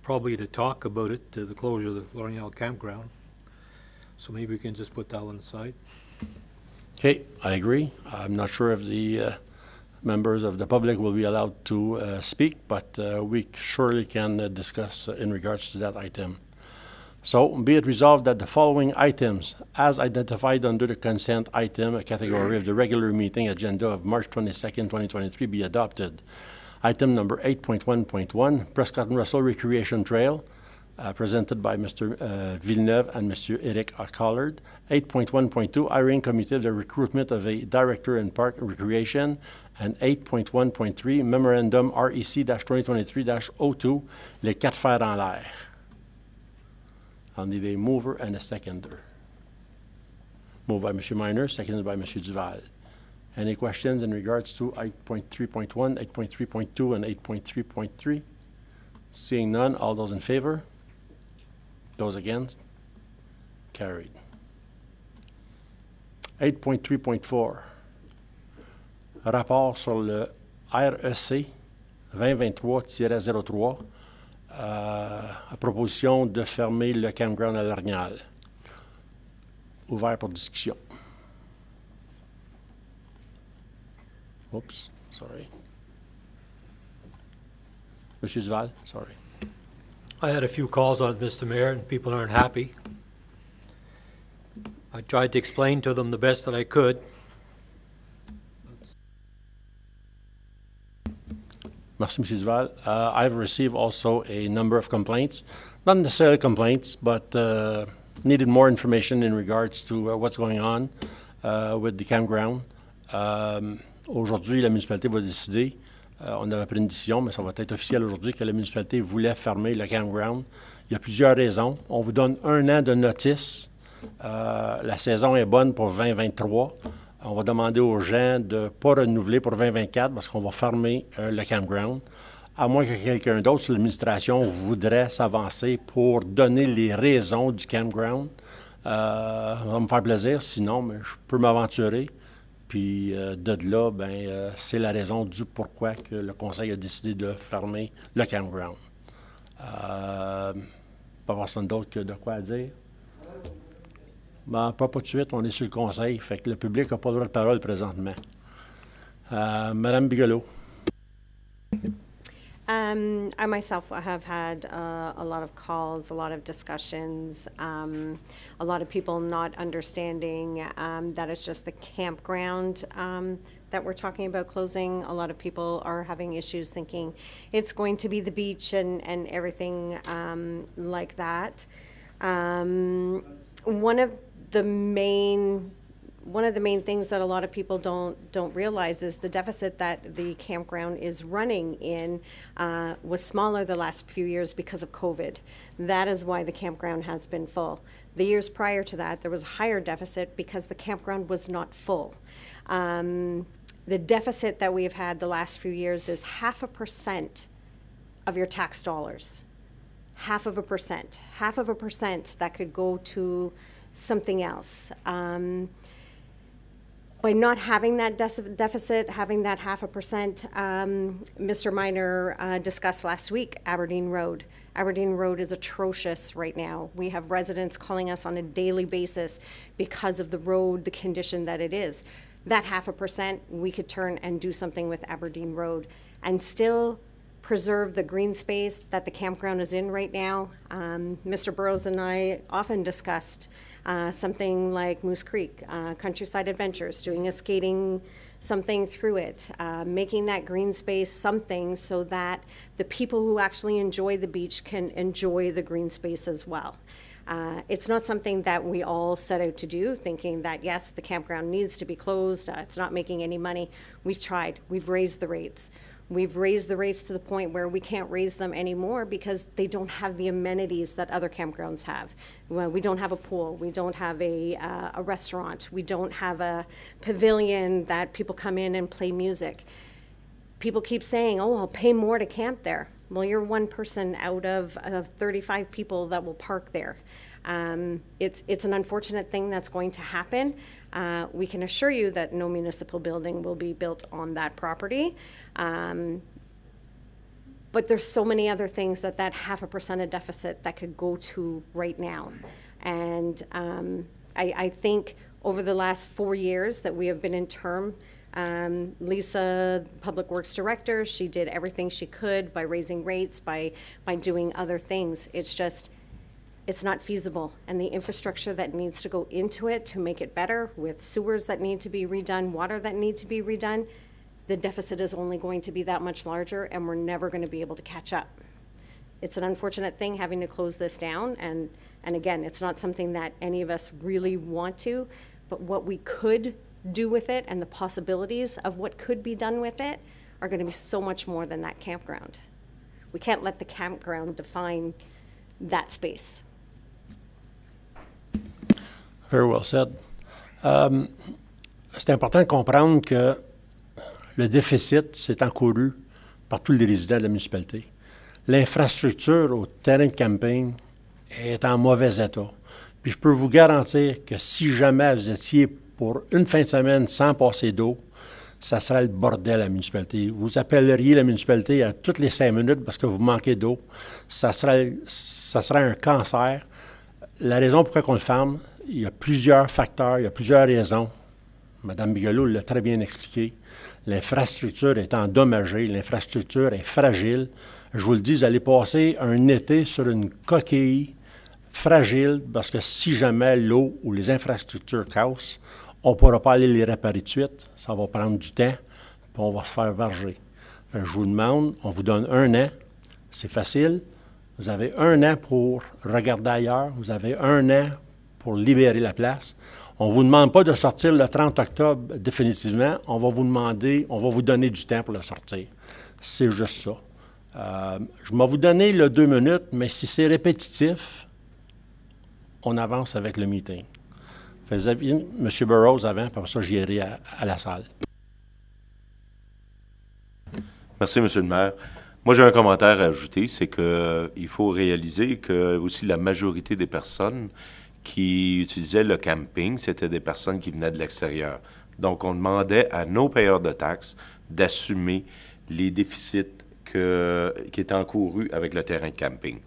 probably to talk about it, to the closure of the L'Orignal campground. So maybe we can just put that one aside.
Okay, I agree. I'm not sure if the members of the public will be allowed to speak, but we surely can discuss in regards to that item. So be it resolved that the following items, as identified under the consent item category of the regular meeting agenda of March 22nd, 2023, be adopted. Item number 8.1.1, Prescott and Russell Recreation Trail, presented by Mr. Villeneuve and Mr. Eric Collard. 8.1.2, hiring committee, the recruitment of a director in park and recreation. And 8.1.3, memorandum REC-2023-02, les quatre fers en l'air. I'll need a mover and a seconder. Moved by M. Minor, seconded by M. Duval. Any questions in regards to 8.3.1, 8.3.2, and 8.3.3? Seeing none, all those in favor? Those against? Carried. 8.3.4. Rapport sur le REC 2023-03. Proposition de fermer le campground à L'Orignal. Ouvert pour discussion. Oops, sorry. Monsieur Duval, sorry.
I had a few calls on it, Mr. Mayor, and people aren't happy. I tried to explain to them the best that I could.
Merci, M. Duval. I've received also a number of complaints, not necessarily complaints, but needed more information in regards to what's going on with the campground. Aujourd'hui, la municipalité va décider, on avait pris une décision, mais ça va être officiel aujourd'hui, que la municipalité voulait fermer le campground. Il y a plusieurs raisons. On vous donne 1 an de notice. La saison est bonne pour 2023. On va demander aux gens de ne pas renouveler pour 2024 parce qu'on va fermer le campground. À moins que quelqu'un d'autre sur l'administration voudrait s'avancer pour donner les raisons du campground. Ça va me faire plaisir, sinon mais je peux m'aventurer. Puis de là, c'est la raison du pourquoi que le conseil a décidé de fermer le campground. Pas personne d'autre que de quoi à dire? Pas tout de suite, on est sur le conseil, fait que le public n'a pas le droit de parole présentement. Madame Bigelow.
I myself have had a lot of calls, a lot of discussions, a lot of people not understanding that it's just the campground that we're talking about closing. A lot of people are having issues thinking it's going to be the beach and everything like that. One of the main things that a lot of people don't realize is the deficit that the campground is running in was smaller the last few years because of COVID. That is why the campground has been full. The years prior to that, there was a higher deficit because the campground was not full. The deficit that we have had the last few years is 0.5% of your tax dollars. 0.5% that could go to something else. By not having that deficit, having that 0.5%, Mr. Minor discussed last week Aberdeen Road. Aberdeen Road is atrocious right now. We have residents calling us on a daily basis because of the road, the condition that it is. That 0.5%, we could turn and do something with Aberdeen Road and still preserve the green space that the campground is in right now. Mr. Burrows and I often discussed something like Moose Creek, Countryside Adventures, doing a skating something through it, making that green space something so that the people who actually enjoy the beach can enjoy the green space as well. It's not something that we all set out to do, thinking that, yes, the campground needs to be closed, it's not making any money. We've tried. We've raised the rates. We've raised the rates to the point where we can't raise them anymore because they don't have the amenities that other campgrounds have. Well, we don't have a pool. We don't have a restaurant. We don't have a pavilion that people come in and play music. People keep saying, oh, I'll pay more to camp there. Well, you're one person out of 35 people that will park there. It's an unfortunate thing that's going to happen. We can assure you that no municipal building will be built on that property. But there's so many other things that 0.5% of deficit that could go to right now. And I think over the last 4 years that we have been in term, Lisa, Public Works Director, she did everything she could by raising rates, by doing other things. It's just, it's not feasible. And the infrastructure that needs to go into it to make it better, with sewers that need to be redone, water that need to be redone, the deficit is only going to be that much larger, and we're never going to be able to catch up. It's an unfortunate thing having to close this down, and again, it's not something that any of us really want to, but what we could do with it and the possibilities of what could be done with it are going to be so much more than that campground. We can't let the campground define that space.
Very well said. C'est important de comprendre que le déficit s'est encouru par tous les résidents de la municipalité. L'infrastructure au terrain de camping est en mauvais état. Puis je peux vous garantir que si jamais vous étiez pour une fin de semaine sans passer d'eau, ça serait le bordel à la municipalité. Vous appelleriez la municipalité à toutes les 5 minutes parce que vous manquez d'eau. Ça serait un cancer. La raison pourquoi on le ferme, il y a plusieurs facteurs, il y a plusieurs raisons. Mme Bigelow l'a très bien expliqué. L'infrastructure est endommagée, l'infrastructure est fragile. Je vous le dis, vous allez passer un été sur une coquille fragile parce que si jamais l'eau ou les infrastructures cassent, on ne pourra pas aller les réparer de suite. Ça va prendre du temps, puis on va se faire varger. Je vous demande, on vous donne 1 an. C'est facile. Vous avez 1 an pour regarder ailleurs. Vous avez 1 an pour libérer la place. On ne vous demande pas de sortir le 30 octobre définitivement. On va vous donner du temps pour le sortir. C'est juste ça. Je vais vous donner le 2 minutes, mais si c'est répétitif, on avance avec le meeting. Faites-y M. Burroughs avant, puis après ça, j'irai à la salle.
Merci, M. le maire. Moi, j'ai un commentaire à ajouter, c'est qu'il faut réaliser que aussi la majorité des personnes qui utilisaient le camping, c'était des personnes qui venaient de l'extérieur. Donc, on demandait à nos payeurs de taxes d'assumer les déficits qui étaient encourus avec le terrain de camping.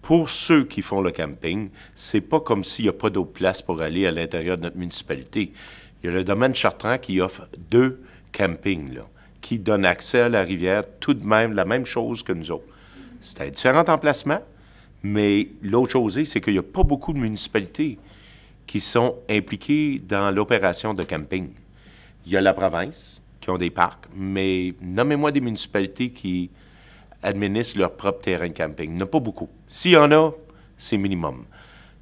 Pour ceux qui font le camping, c'est pas comme s'il n'y a pas d'autre place pour aller à l'intérieur de notre municipalité. Il y a le domaine Chartrand qui offre 2 campings, là, qui donnent accès à la rivière, tout de même la même chose que nous autres. C'est à différents emplacements, mais l'autre chose, c'est qu'il n'y a pas beaucoup de municipalités qui sont impliquées dans l'opération de camping. Il y a la province, qui ont des parcs, mais nommez-moi des municipalités qui administrent leur propre terrain de camping. Il n'y en a pas beaucoup. S'il y en a, c'est minimum.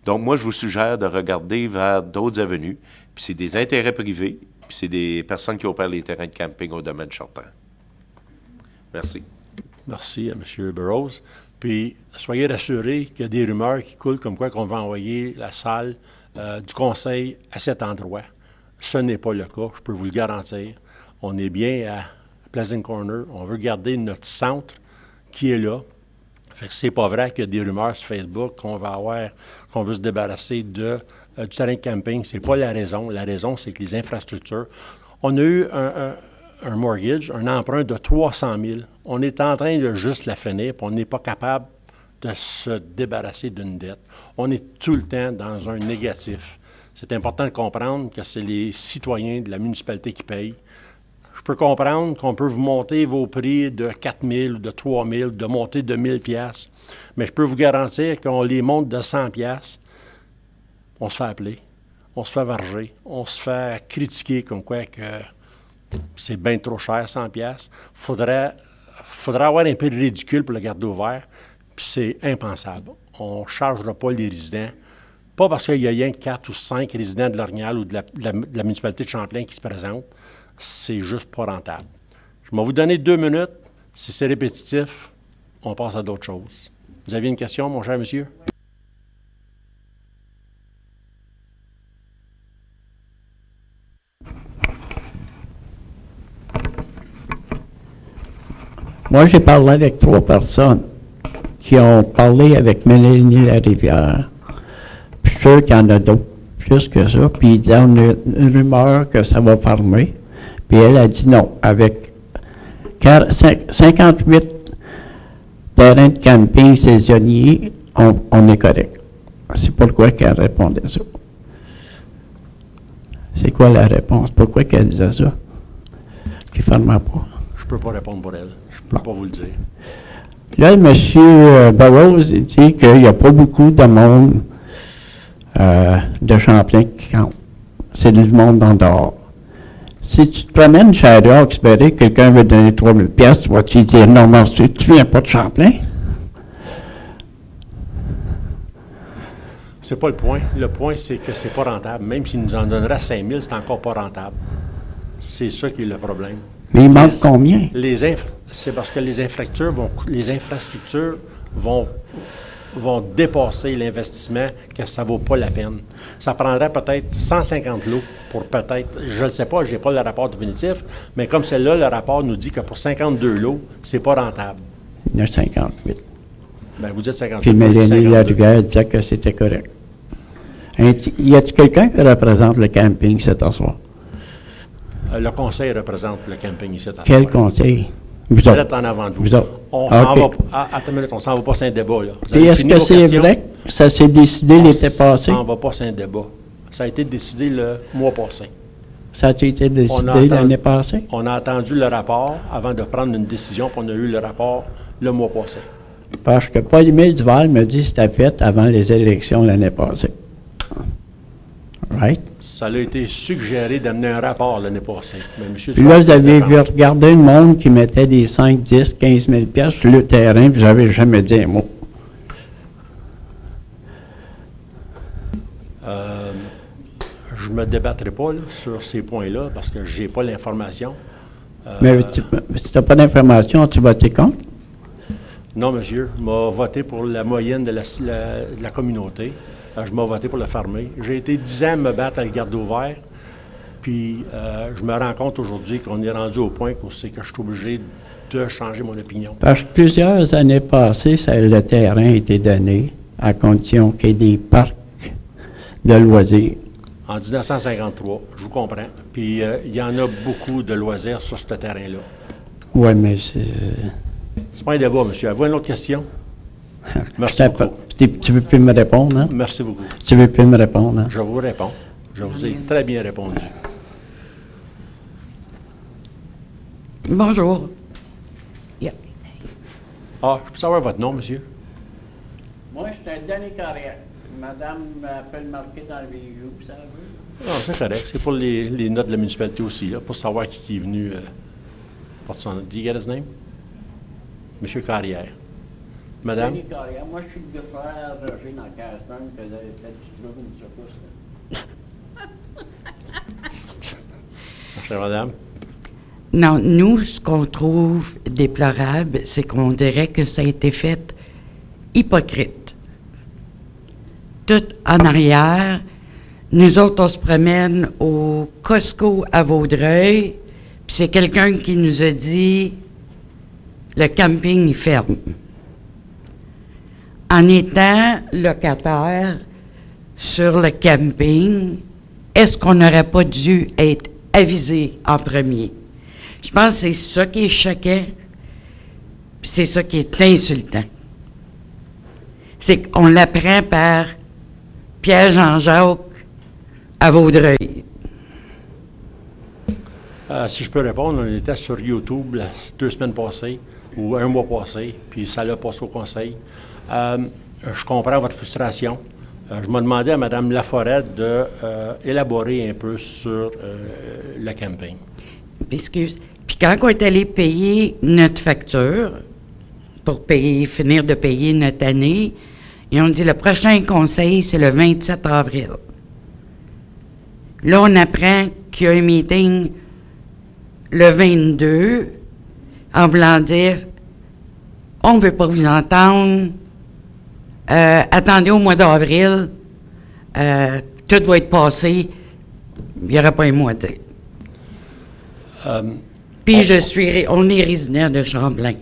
Donc, moi, je vous suggère de regarder vers d'autres avenues. Puis c'est des intérêts privés, puis c'est des personnes qui opèrent les terrains de camping au domaine Chartrand. Merci.
Merci à M. Burroughs. Puis, soyez rassurés qu'il y a des rumeurs qui coulent comme quoi qu'on va envoyer la salle du conseil à cet endroit. Ce n'est pas le cas, je peux vous le garantir. On est bien à Pleasant Corner. On veut garder notre centre qui est là. Fait que c'est pas vrai qu'il y a des rumeurs sur Facebook qu'on veut se débarrasser du terrain de camping. C'est pas la raison. La raison, c'est que les infrastructures. On a eu un mortgage, un emprunt de 300 000. On est en train de juste la finir, puis on n'est pas capable de se débarrasser d'une dette. On est tout le temps dans un négatif. C'est important de comprendre que c'est les citoyens de la municipalité qui payent. Je peux comprendre qu'on peut vous monter vos prix de 4 000 ou de 3 000, de monter de 1 000 $, mais je peux vous garantir qu'on les monte de 100 $, on se fait appeler, on se fait varger, on se fait critiquer comme quoi que c'est bien trop cher, 100 $. Faudrait avoir un peu de ridicule pour le garder ouvert, puis c'est impensable. On ne chargera pas les résidents, pas parce qu'il y a rien que 4 ou 5 résidents de l'Orignal ou de la municipalité de Champlain qui se présentent. C'est juste pas rentable. Je vais vous donner 2 minutes. Si c'est répétitif, on passe à d'autres choses. Vous aviez une question, mon cher monsieur?
Moi, j'ai parlé avec 3 personnes qui ont parlé avec Mélanie Larivière. Puis je suis sûr qu'il y en a d'autres, plus que ça. Puis ils disaient, on a une rumeur que ça va fermer. Puis elle a dit non. Avec 58 terrains de camping saisonniers, on est correct. C'est pourquoi qu'elle répondait ça. C'est quoi la réponse? Pourquoi qu'elle disait ça? Qu'il ne fermait pas.
Je ne peux pas répondre pour elle. Je ne peux pas vous le dire.
Là, M. Burroughs dit qu'il n'y a pas beaucoup de monde de Champlain qui compte. C'est du monde en dehors. Si tu te promènes chez Hawkesbury, quelqu'un veut donner 3 000 $, tu vas-tu dire non, merci, tu viens pas de Champlain?
C'est pas le point. Le point, c'est que c'est pas rentable. Même s'il nous en donnera 5 000, c'est encore pas rentable. C'est ça qui est le problème.
Mais il manque combien?
C'est parce que les infrastructures vont dépasser l'investissement que ça ne vaut pas la peine. Ça prendrait peut-être 150 lots pour peut-être, je ne sais pas, je n'ai pas le rapport définitif, mais comme celle-là, le rapport nous dit que pour 52 lots, c'est pas rentable.
Il y en a 58.
Bien, vous dites 58.
Puis Mélanie Larivière disait que c'était correct. Y a-t-il quelqu'un qui représente le camping cet soir?
Le conseil représente le camping ici.
Quel conseil?
Vous êtes en avant de vous. On s'en va. Attends une minute, on ne s'en va pas sur un débat, là.
Et est-ce que c'est vrai que ça s'est décidé l'été passé?
On ne s'en va pas sur un débat. Ça a été décidé le mois passé.
Ça a été décidé l'année passée?
On a attendu le rapport avant de prendre une décision, puis on a eu le rapport le mois passé.
Parce que Paul-Émile Duval me dit que c'était fait avant les élections l'année passée. Right?
Ça a été suggéré d'amener un rapport l'année passée. Mais
puis là, vous avez vu regarder le monde qui mettait des 5, 10, 15 000 $ sur le terrain, puis vous n'avez jamais dit un mot.
Je ne me débattrai pas là, sur ces points-là parce que je n'ai pas l'information.
Mais si tu n'as pas d'information, tu votes contre?
Non, monsieur. Je vais voter pour la moyenne de la communauté. je m'ai voté pour le fermer. J'ai été 10 ans à me battre à le garder ouvert. Puis je me rends compte aujourd'hui qu'on est rendu au point que je suis obligé de changer mon opinion.
Parce que plusieurs années passées, le terrain a été donné à condition qu'il y ait des parcs de loisirs.
En 1953, je vous comprends. Puis il y en a beaucoup de loisirs sur ce terrain-là.
Oui, mais c'est...
C'est pas un débat, monsieur. Avez-vous une autre question? Merci beaucoup.
Tu veux plus me répondre, hein?
Merci beaucoup.
Tu veux plus me répondre, hein?
Je vous réponds. Je vous ai très bien répondu.
Bonjour.
Ah, je peux savoir votre nom, monsieur?
Moi, je suis Danny Carrière. Madame peut le marquer dans le vidéo, ça veut?
Non, c'est correct. C'est pour les notes de la municipalité aussi, là, pour savoir qui est venu porter son nom. Do you get his name? Monsieur Carrière. Madame?
Danny Carrière. Moi, je suis le frère Roger dans Casbon, que j'avais fait du trouble une secousse.
Chère madame?
Non, nous, ce qu'on trouve déplorable, c'est qu'on dirait que ça a été fait hypocrite. Tout en arrière, nous autres, on se promène au Costco à Vaudreuil, puis c'est quelqu'un qui nous a dit le camping ferme. En étant locataire sur le camping, est-ce qu'on n'aurait pas dû être avisé en premier? Je pense que c'est ça qui est choquant, puis c'est ça qui est insultant. C'est qu'on l'apprend par Pierre-Jean-Jacques à Vaudreuil.
Si je peux répondre, on était sur YouTube 2 semaines passées ou 1 mois passé, puis ça l'a passé au conseil. Je comprends votre frustration. Je m'ai demandé à Mme Laforêt d'élaborer un peu sur le camping.
Excuse. Puis quand on est allé payer notre facture, pour finir de payer notre année, ils ont dit le prochain conseil, c'est le 27 avril. Là, on apprend qu'il y a un meeting le 22, en voulant dire on ne veut pas vous entendre, attendez au mois d'avril, tout va être passé, il n'y aura pas un mois de dire. Puis on est résident de Champlain.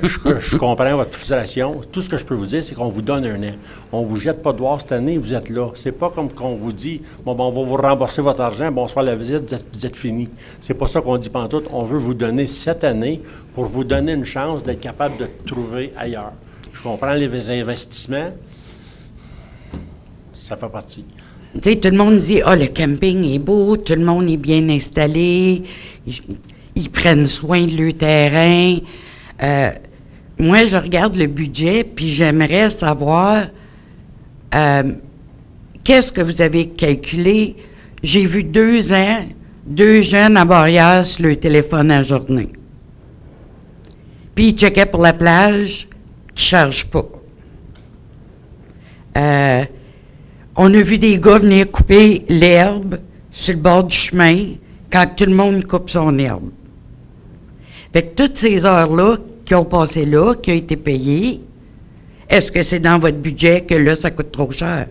Je comprends votre frustration. Tout ce que je peux vous dire, c'est qu'on vous donne un an. On ne vous jette pas dehors cette année, vous êtes là. C'est pas comme qu'on vous dit, bon, on va vous rembourser votre argent, bonsoir la visite, vous êtes fini. C'est pas ça qu'on dit pantoute. On veut vous donner cette année pour vous donner une chance d'être capable de trouver ailleurs. Je comprends les investissements. Ça fait partie.
Tu sais, tout le monde dit, le camping est beau, tout le monde est bien installé, ils prennent soin de leur terrain. Moi, je regarde le budget, puis j'aimerais savoir qu'est-ce que vous avez calculé. J'ai vu 2 ans, 2 jeunes à barrière sur leur téléphone à la journée. Puis ils checkaient pour la plage, qui ne chargent pas. On a vu des gars venir couper l'herbe sur le bord du chemin quand tout le monde coupe son herbe. Fait que toutes ces heures-là qui ont passé là, qui ont été payées, est-ce que c'est dans votre budget que là, ça coûte trop cher?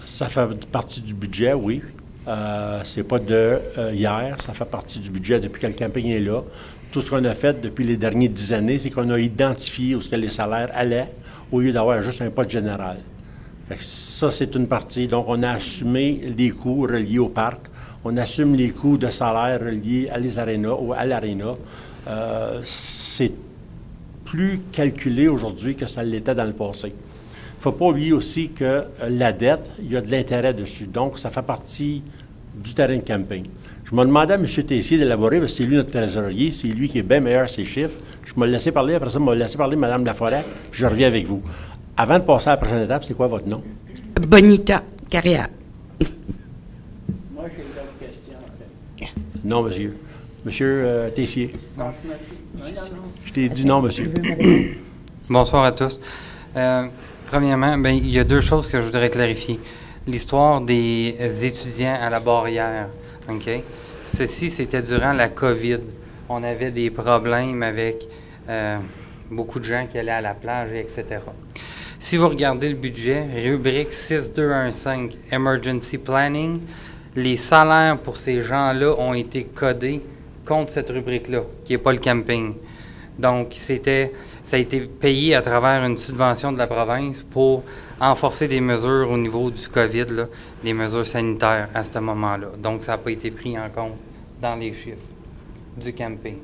Ça fait partie du budget, oui. C'est pas de hier, ça fait partie du budget depuis que le camping est là. Tout ce qu'on a fait depuis les dernières 10 années, c'est qu'on a identifié où ce que les salaires allaient au lieu d'avoir juste un poste général. Fait que ça, c'est une partie. Donc, on a assumé les coûts reliés au parc. On assume les coûts de salaire reliés à les arénas ou à l'aréna. C'est plus calculé aujourd'hui que ça l'était dans le passé. Il ne faut pas oublier aussi que la dette, il y a de l'intérêt dessus. Donc, ça fait partie du terrain de camping. Je me demandais à M. Tessier d'élaborer, parce que c'est lui notre trésorier, c'est lui qui est bien meilleur à ses chiffres. Je me laissais parler, après ça, je me laissé parler Mme Laforêt, puis je reviens avec vous. Avant de passer à la prochaine étape, c'est quoi votre nom?
Bonita Carrière.
Moi, j'ai d'autres questions.
Non, monsieur. Monsieur Tessier.
Non.
Je t'ai dit non, monsieur.
Bonsoir à tous. Premièrement, il y a 2 choses que je voudrais clarifier. L'histoire des étudiants à la barrière, OK? Ceci, c'était durant la COVID. On avait des problèmes avec beaucoup de gens qui allaient à la plage, etc. Si vous regardez le budget, rubrique 6215, Emergency Planning, les salaires pour ces gens-là ont été codés contre cette rubrique-là, qui n'est pas le camping. Donc, ça a été payé à travers une subvention de la province pour renforcer des mesures au niveau du COVID, là, des mesures sanitaires à ce moment-là. Donc, ça n'a pas été pris en compte dans les chiffres du camping.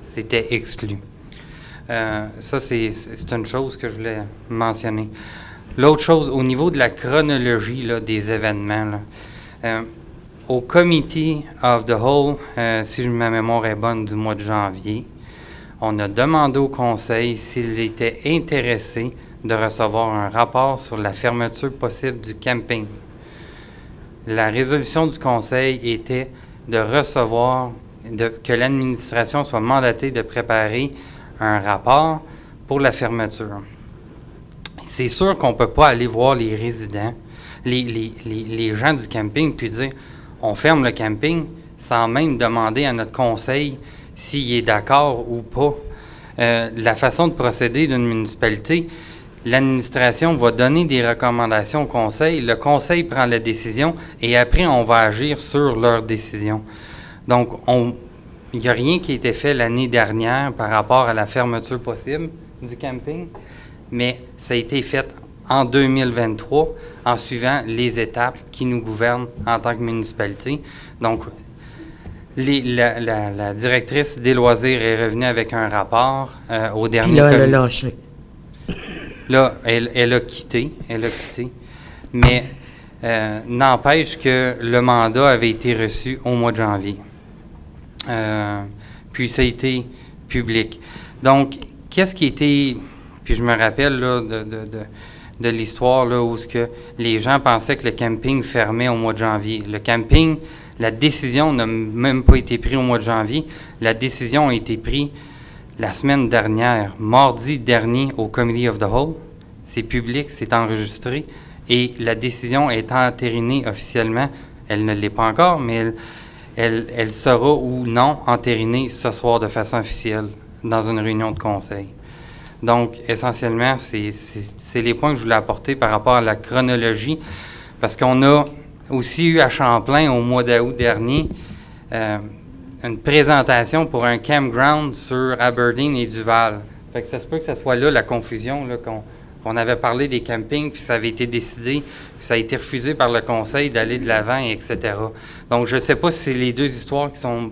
C'était exclu. Ça, c'est une chose que je voulais mentionner. L'autre chose, au niveau de la chronologie là, des événements, là, au Committee of the Whole, si ma mémoire est bonne, du mois de janvier, on a demandé au Conseil s'il était intéressé de recevoir un rapport sur la fermeture possible du camping. La résolution du Conseil était de recevoir, que l'administration soit mandatée de préparer un rapport pour la fermeture. C'est sûr qu'on ne peut pas aller voir les résidents, les gens du camping, puis dire on ferme le camping sans même demander à notre conseil s'il est d'accord ou pas. La façon de procéder d'une municipalité, l'administration va donner des recommandations au conseil, le conseil prend la décision et après on va agir sur leur décision. Donc, il n'y a rien qui a été fait l'année dernière par rapport à la fermeture possible du camping, mais ça a été fait en 2023 en suivant les étapes qui nous gouvernent en tant que municipalité. Donc, la directrice des loisirs est revenue avec un rapport au dernier
comité. Là, elle a lâché.
Là, elle a quitté. Mais n'empêche que le mandat avait été reçu au mois de janvier. Puis ça a été public. Donc, qu'est-ce qui était... Puis je me rappelle là, de l'histoire là, où les gens pensaient que le camping fermait au mois de janvier. Le camping, la décision n'a même pas été prise au mois de janvier. La décision a été prise la semaine dernière, mardi dernier, au Committee of the Whole. C'est public, c'est enregistré. Et la décision est entérinée officiellement. Elle ne l'est pas encore, mais elle sera ou non entérinée ce soir de façon officielle dans une réunion de conseil. Donc, essentiellement, c'est les points que je voulais apporter par rapport à la chronologie, parce qu'on a aussi eu à Champlain, au mois d'août dernier, une présentation pour un campground sur Aberdeen et Duval. Fait que ça se peut que ce soit là la confusion, là, qu'on avait parlé des campings, puis ça avait été décidé, puis ça a été refusé par le conseil d'aller de l'avant, etc. Donc, je ne sais pas si c'est les deux histoires qui sont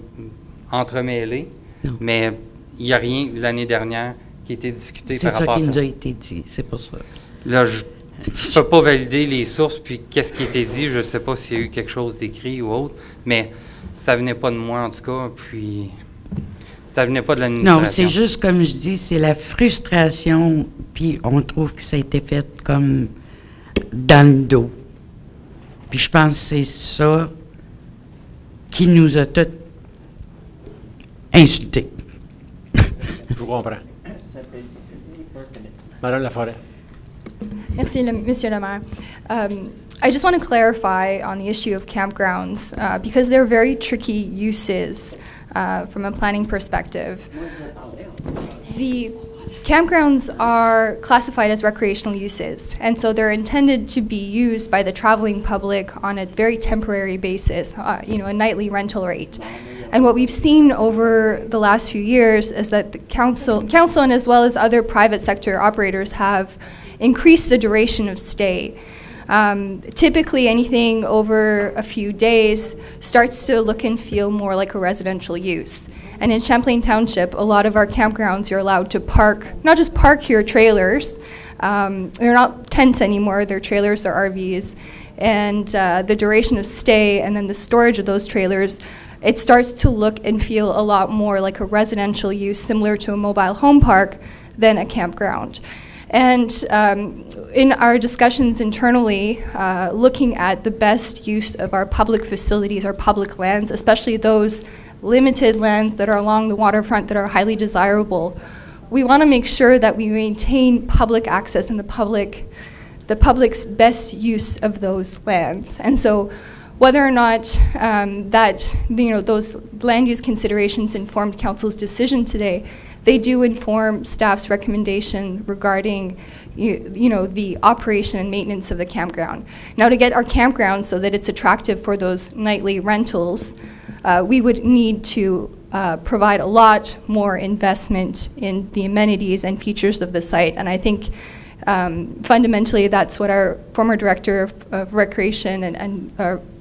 entremêlées, mais il n'y a rien l'année dernière qui a été discuté par rapport à ça.
C'est ça qui nous a été dit, c'est pour ça.
Là, je ne peux pas valider les sources, puis qu'est-ce qui a été dit, je ne sais pas s'il y a eu quelque chose d'écrit ou autre, mais ça ne venait pas de moi, en tout cas, puis ça ne venait pas de l'administration.
Non, c'est juste, comme je dis, c'est la frustration, puis on trouve que ça a été fait comme dans le dos. Puis je pense que c'est ça qui nous a tous insultés.
Je vous comprends. Madame Laforêt.
Merci, Monsieur le Maire. I just want to clarify on the issue of campgrounds because they're very tricky uses from a planning perspective. The campgrounds are classified as recreational uses, and so they're intended to be used by the traveling public on a very temporary basis, a nightly rental rate. And what we've seen over the last few years is that the council and as well as other private sector operators have increased the duration of stay. Typically, anything over a few days starts to look and feel more like a residential use. And in Champlain Township, a lot of our campgrounds, you're allowed to not just park your trailers, they're not tents anymore, they're trailers, they're RVs, and the duration of stay and then the storage of those trailers, it starts to look and feel a lot more like a residential use, similar to a mobile home park, than a campground. And in our discussions internally, looking at the best use of our public facilities, our public lands, especially those limited lands that are along the waterfront that are highly desirable, we want to make sure that we maintain public access and the public's best use of those lands. And so whether or not those land use considerations informed council's decision today, they do inform staff's recommendation regarding the operation and maintenance of the campground. Now, to get our campground so that it's attractive for those nightly rentals, we would need to provide a lot more investment in the amenities and features of the site. And I think fundamentally that's what our former director of Recreation and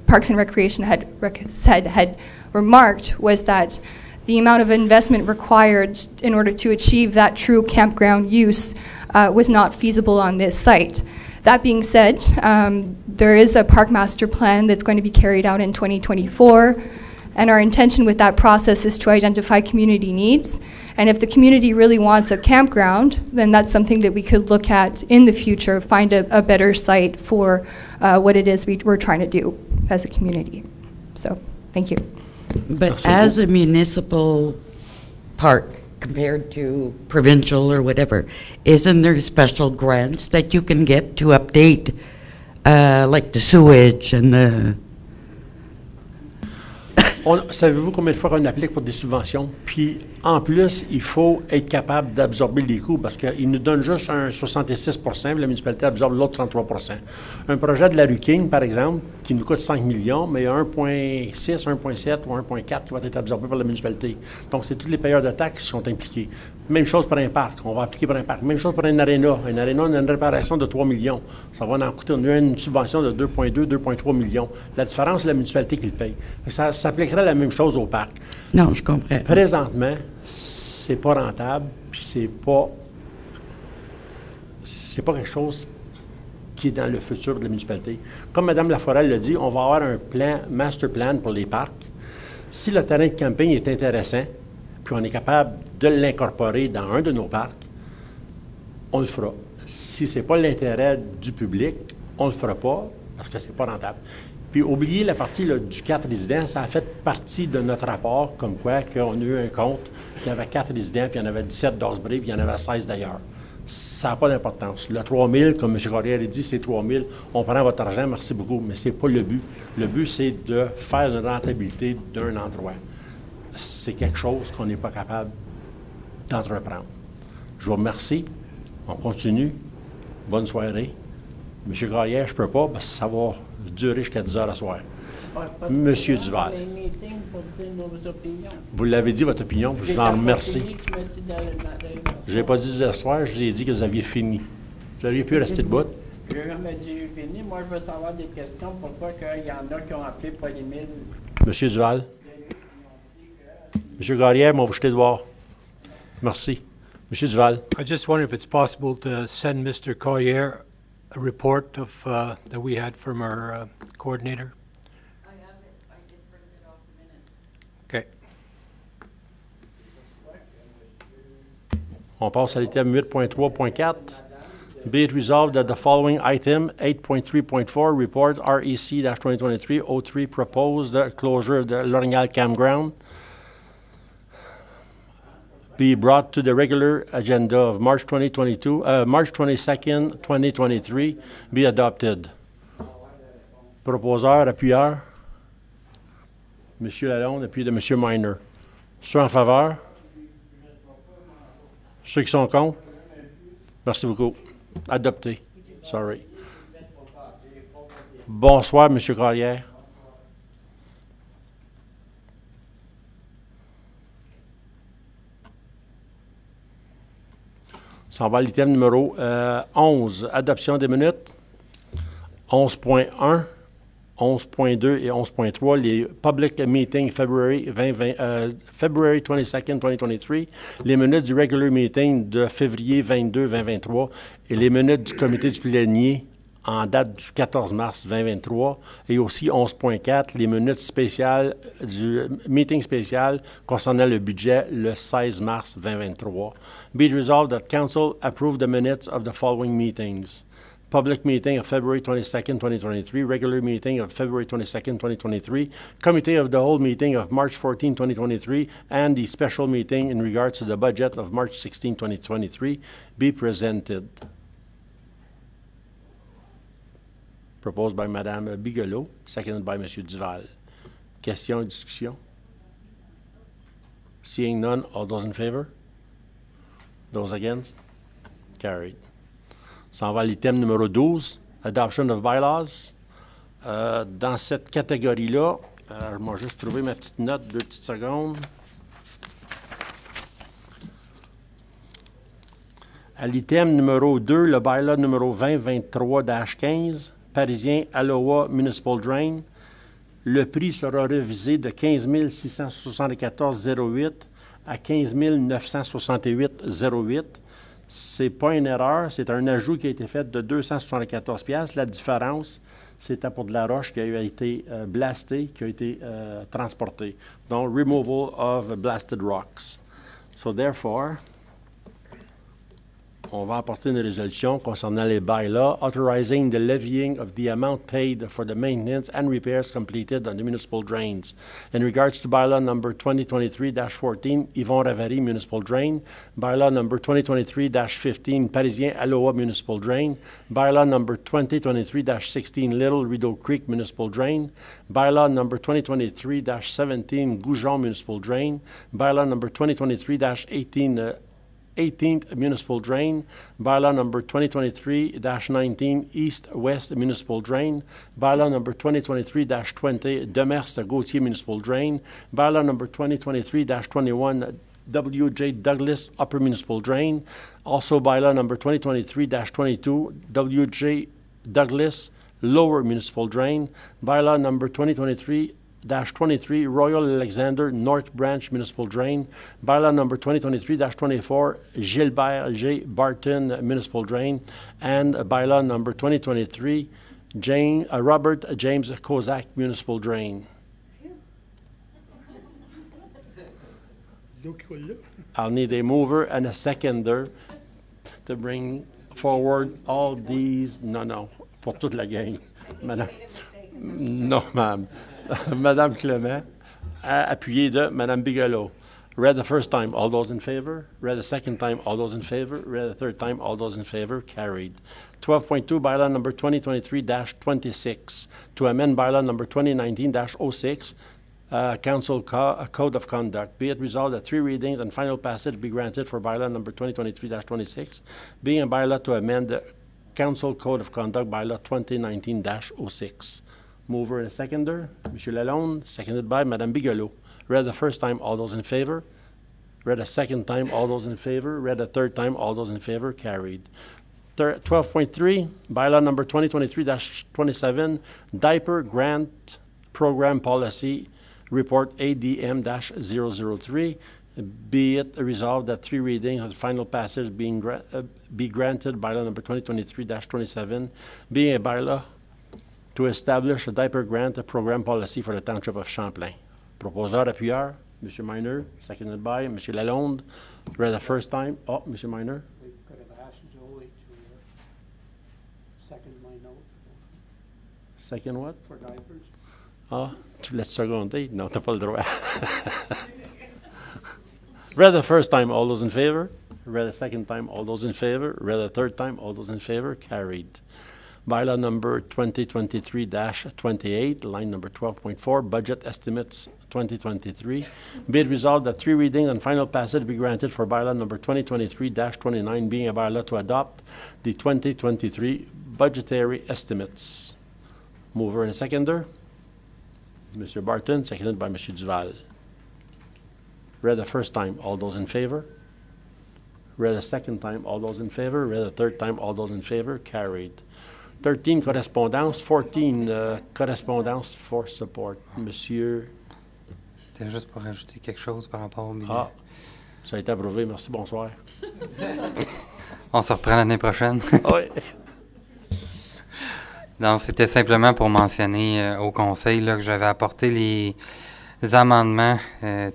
Parks and Recreation had remarked, was that the amount of investment required in order to achieve that true campground use was not feasible on this site. That being said, there is a park master plan that's going to be carried out in 2024, and our intention with that process is to identify community needs. And if the community really wants a campground, then that's something that we could look at in the future, find a better site for what it is we're trying to do as a community. So, thank you.
But as a municipal park, compared to provincial or whatever, isn't there special grants that you can get to update, like the sewage and the...
Savez-vous combien de fois on applique pour des subventions? Puis, en plus, il faut être capable d'absorber les coûts parce qu'ils nous donnent juste un 66 %, la municipalité absorbe l'autre 33 %. Un projet de la rue King, par exemple, qui nous coûte 5 millions, mais il y a 1,6, 1,7 ou 1,4 qui va être absorbé par la municipalité. Donc, c'est tous les payeurs de taxes qui sont impliqués. Même chose pour un parc, on va appliquer pour un parc. Même chose pour un aréna. Un aréna, on a une réparation de 3 millions. Ça va en coûter une subvention de 2,2, 2,3 millions. La différence, c'est la municipalité qui le paye. Ça s'appliquerait la même chose au parc.
Non, je comprends.
Présentement, c'est pas rentable, puis c'est pas quelque chose qui est dans le futur de la municipalité. Comme Mme Laforêt l'a dit, on va avoir un master plan pour les parcs. Si le terrain de camping est intéressant, puis on est capable de l'incorporer dans un de nos parcs, on le fera. Si ce n'est pas l'intérêt du public, on ne le fera pas parce que ce n'est pas rentable. Puis oubliez la partie là, du 4 résidents, ça a fait partie de notre rapport, comme quoi qu'on a eu un compte, qu'il y avait 4 résidents, puis il y en avait 17 d'Osbury, puis il y en avait 16 d'ailleurs. Ça n'a pas d'importance. Le 3 000, comme M. Carrière a dit, c'est 3 000. On prend votre argent, merci beaucoup, mais ce n'est pas le but. Le but, c'est de faire une rentabilité d'un endroit. C'est quelque chose qu'on n'est pas capable d'entreprendre. Je vous remercie. On continue. Bonne soirée. M. Carrière, je ne peux pas parce que ça va durer jusqu'à 10 heures à soir. M. Duval. Vous l'avez dit, votre opinion, je vous en remercie. Je n'ai pas dit ce soir, je vous ai dit que vous aviez fini. Vous auriez pu rester debout.
Je n'ai jamais dit fini. Moi, je veux savoir des questions. Pourquoi il y en a qui ont appelé pour les 1000?
M. Duval. M. Carrière, on va jeter dehors. Merci. M. Duval.
I just wonder if it's possible to send Mr. Collier a report of that we had from our coordinator.
I have it. I just printed off the minutes.
Okay.
On passe à l'item 8.3.4. Be it resolved that the following item, 8.3.4, report REC-2023-03, proposed closure of the L'Orignal Campground, be brought to the regular agenda of March 22nd, 2023, be adopted. Proposeur, appuyeur. Monsieur Lalonde, appuyé de Monsieur Miner. Ceux en faveur? Ceux qui sont contre? Merci beaucoup. Adopté. Sorry. Bonsoir, Monsieur Carrière. Ça va à l'item numéro 11, adoption des minutes. 11.1, 11.2 et 11.3, les public meetings February 22nd, 2023, les minutes du regular meeting de février 22, 2023 et les minutes du comité du plénier en date du 14 mars 2023 et aussi 11.4, les minutes spéciales du meeting spécial concernant le budget le 16 mars 2023. Be it resolved that Council approve the minutes of the following meetings. Public meeting of February 22nd, 2023, regular meeting of February 22nd, 2023, committee of the whole meeting of March 14, 2023, and the special meeting in regards to the budget of March 16, 2023 be presented. Proposed by Mme Bigelow, seconded by M. Duval. Question et discussion? Seeing none, all those in favor? Those against? Carried. Ça en va à l'item numéro 12, Adoption of Bylaws. Dans cette catégorie-là, je vais juste trouver ma petite note, 2 petites secondes. À l'item numéro 2, le bylaw numéro 2023-15, Parisien Aloha Municipal Drain. Le prix sera révisé de 15 674,08 à 15 968,08. Ce n'est pas une erreur, c'est un ajout qui a été fait de 274 $. La différence, c'était pour de la roche qui a été blastée, qui a été transportée. Donc, removal of blasted rocks. So, therefore, on va apporter une résolution concernant les bylaws authorizing the levying of the amount paid for the maintenance and repairs completed on the municipal drains. In regards to bylaw number 2023-14, Yvon Ravary Municipal Drain, bylaw number 2023-15, Parisien Aloha Municipal Drain, bylaw number 2023-16, Little Rideau Creek Municipal Drain, bylaw number 2023-17, Goujon Municipal Drain, bylaw number 2023-18, 18th Municipal Drain, bylaw number 2023-19, East-West Municipal Drain, bylaw number 2023-20, Demers-Gauthier Municipal Drain, bylaw number 2023-21, W.J. Douglas Upper Municipal Drain, also bylaw number 2023-22, W.J. Douglas Lower Municipal Drain, bylaw number 2023-23, Royal Alexander North Branch Municipal Drain, bylaw number 2023-24, Gilbert J. Barton Municipal Drain, and bylaw number 2023, Robert James Kozak Municipal Drain. I'll need a mover and a seconder to bring forward all these. No, pour toute la gang. Madame. No, ma'am. Madame Clement, appuyé de Madame Bigelow. Read the first time, all those in favor. Read the second time, all those in favor. Read the third time, all those in favor. Carried. 12.2, bylaw number 2023-26, to amend bylaw number 2019-06, Council Code of Conduct. Be it resolved that 3 readings and final passage be granted for bylaw number 2023-26, being a bylaw to amend the Council Code of Conduct bylaw 2019-06. Mover and a seconder, Monsieur Lalonde, seconded by Madame Bigelow. Read the first time, all those in favor. Read a second time, all those in favor. Read a third time, all those in favor. Carried. 12.3, bylaw number 2023-27, Diaper Grant Program Policy Report ADM-003. Be it resolved that 3 readings of the final passage be granted, bylaw number 2023-27, being a bylaw to establish a diaper grant program policy for the Township of Champlain. Proposeur, appuyeur, M. Minor, seconded by M. Lalonde. Read the first time. Oh, M. Minor.
We could have asked Zoe to second my note.
Second what?
For diapers.
Ah, tu voulais te seconder? Non, t'as pas le droit. Read the first time, all those in favor. Read the second time, all those in favor. Read the third time, all those in favor. Carried. Bylaw number 2023-28, line number 12.4, Budget Estimates 2023. Be it resolved that 3 readings and final passage be granted for bylaw number 2023-29, being a bylaw to adopt the 2023 budgetary estimates. Mover and seconder, Mr. Barton, seconded by Mr. Duval. Read the first time, all those in favor. Read the second time, all those in favor. Read the third time, all those in favor. Carried. 13, correspondance. 14, correspondance for support. Monsieur.
C'était juste pour ajouter quelque chose par rapport au milieu.
Ah, ça a été approuvé. Merci, bonsoir.
On se reprend l'année prochaine.
Oui.
Donc, c'était simplement pour mentionner au conseil là, que j'avais apporté les amendements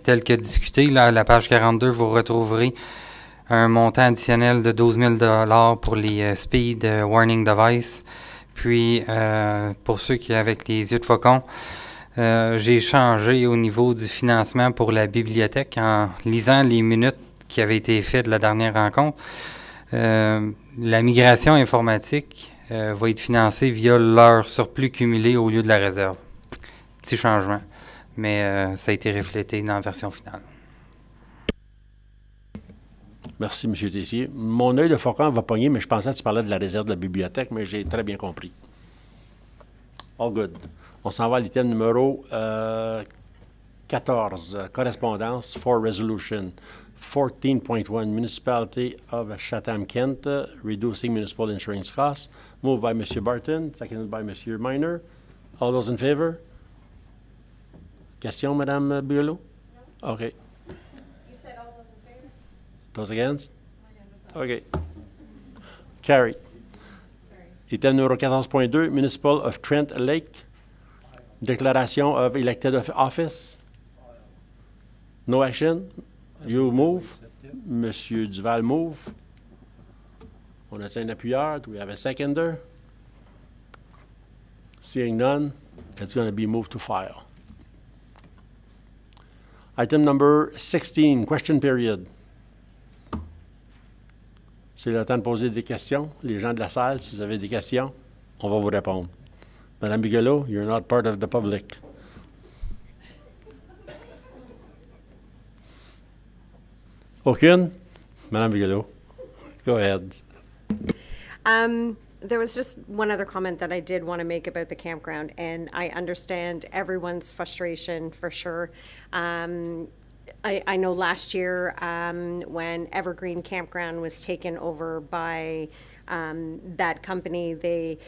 tels que discutés. Là, à la page 42, vous retrouverez un montant additionnel de 12 000 $ pour les Speed Warning Device. Puis, pour ceux qui avec les yeux de faucon, j'ai changé au niveau du financement pour la bibliothèque en lisant les minutes qui avaient été faites de la dernière rencontre. La migration informatique va être financée via leur surplus cumulé au lieu de la réserve. Petit changement, mais ça a été reflété dans la version finale.
Merci, M. Tessier. Mon œil de faucon va pogner, mais je pensais que tu parlais de la réserve de la bibliothèque, mais j'ai très bien compris. All good. On s'en va à l'item numéro 14, correspondance for resolution. 14.1, Municipality of Chatham-Kent, reducing municipal insurance costs. Moved by M. Barton, seconded by M. Minor. All those in favor? Question, Mme Bigelow? No. Okay.
You said all those in favor?
Those against? Okay. Carried. Item numéro 14.2, Municipal of Trent Lake, declaration of elected office. No action. You move. Monsieur Duval move. On a un appuyeur. Do we have a seconder? Seeing none, it's going to be moved to file. Item number 16, question period. C'est le temps de poser des questions. Les gens de la salle, si vous avez des questions, on va vous répondre. Madame Bigelow, you're not part of the public. Aucune? Madame Bigelow, go ahead.
There was just one other comment that I did want to make about the campground, and I understand everyone's frustration for sure. I know last year when Evergreen Campground was taken over by that company, they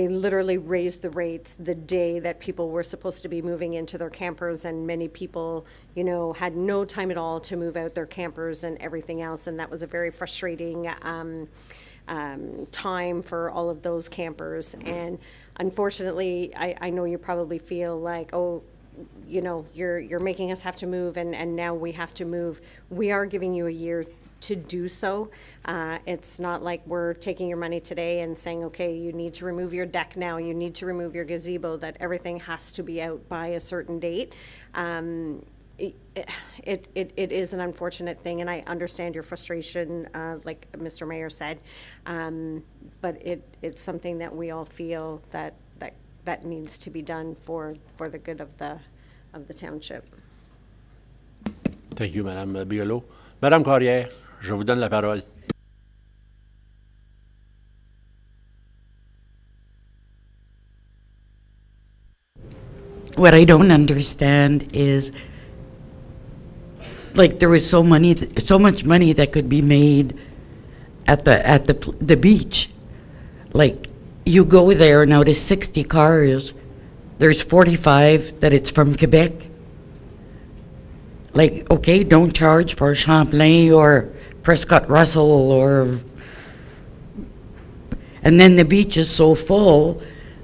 literally raised the rates the day that people were supposed to be moving into their campers, and many people, you know, had no time at all to move out their campers and everything else, and that was a very frustrating time for all of those campers. And unfortunately, I know you probably feel like, oh, you know, you're making us have to move, and now we have to move. We are giving you a year to do so. It's not like we're taking your money today and saying, okay, you need to remove your deck now, you need to remove your gazebo, that everything has to be out by a certain date. It is an unfortunate thing, and I understand your frustration, like Mr. Mayor said, but it's something that we all feel that needs to be done for the good of the township.
Thank you, Madame Bigelow. Madame Carrière, je vous donne la parole.
What I don't understand is, like, there was so much money that could be made at the beach. Like, you go there and out of 60 cars, there's 45 that it's from Quebec. Like, okay, don't charge for Champlain or Prescott Russell and then the beach is so full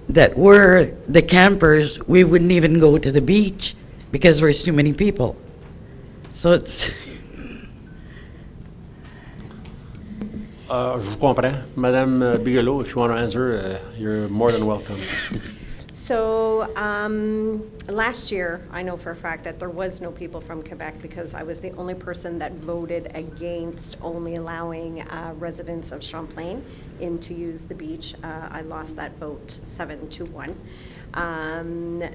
that we're the campers, we wouldn't even go to the beach because there's too many people. So it's...
Je vous comprends. Madame Bigelow, if you want to answer, you're more than welcome.
So last year, I know for a fact that there was no people from Quebec because I was the only person that voted against only allowing residents of Champlain in to use the beach. I lost that vote 7-1.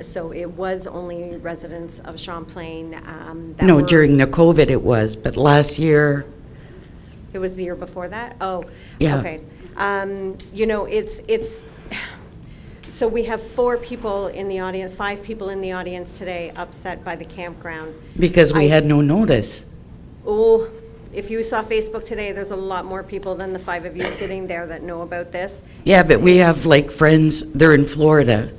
So it was only residents of Champlain that
No,
were,
during the COVID it was, but last year...
It was the year before that? Oh,
yeah.
Okay. You know, it's so we have 5 people in the audience today upset by the campground.
Because we had no notice.
Oh, if you saw Facebook today, there's a lot more people than the 5 of you sitting there that know about this.
Yeah, but we have like friends, they're in Florida.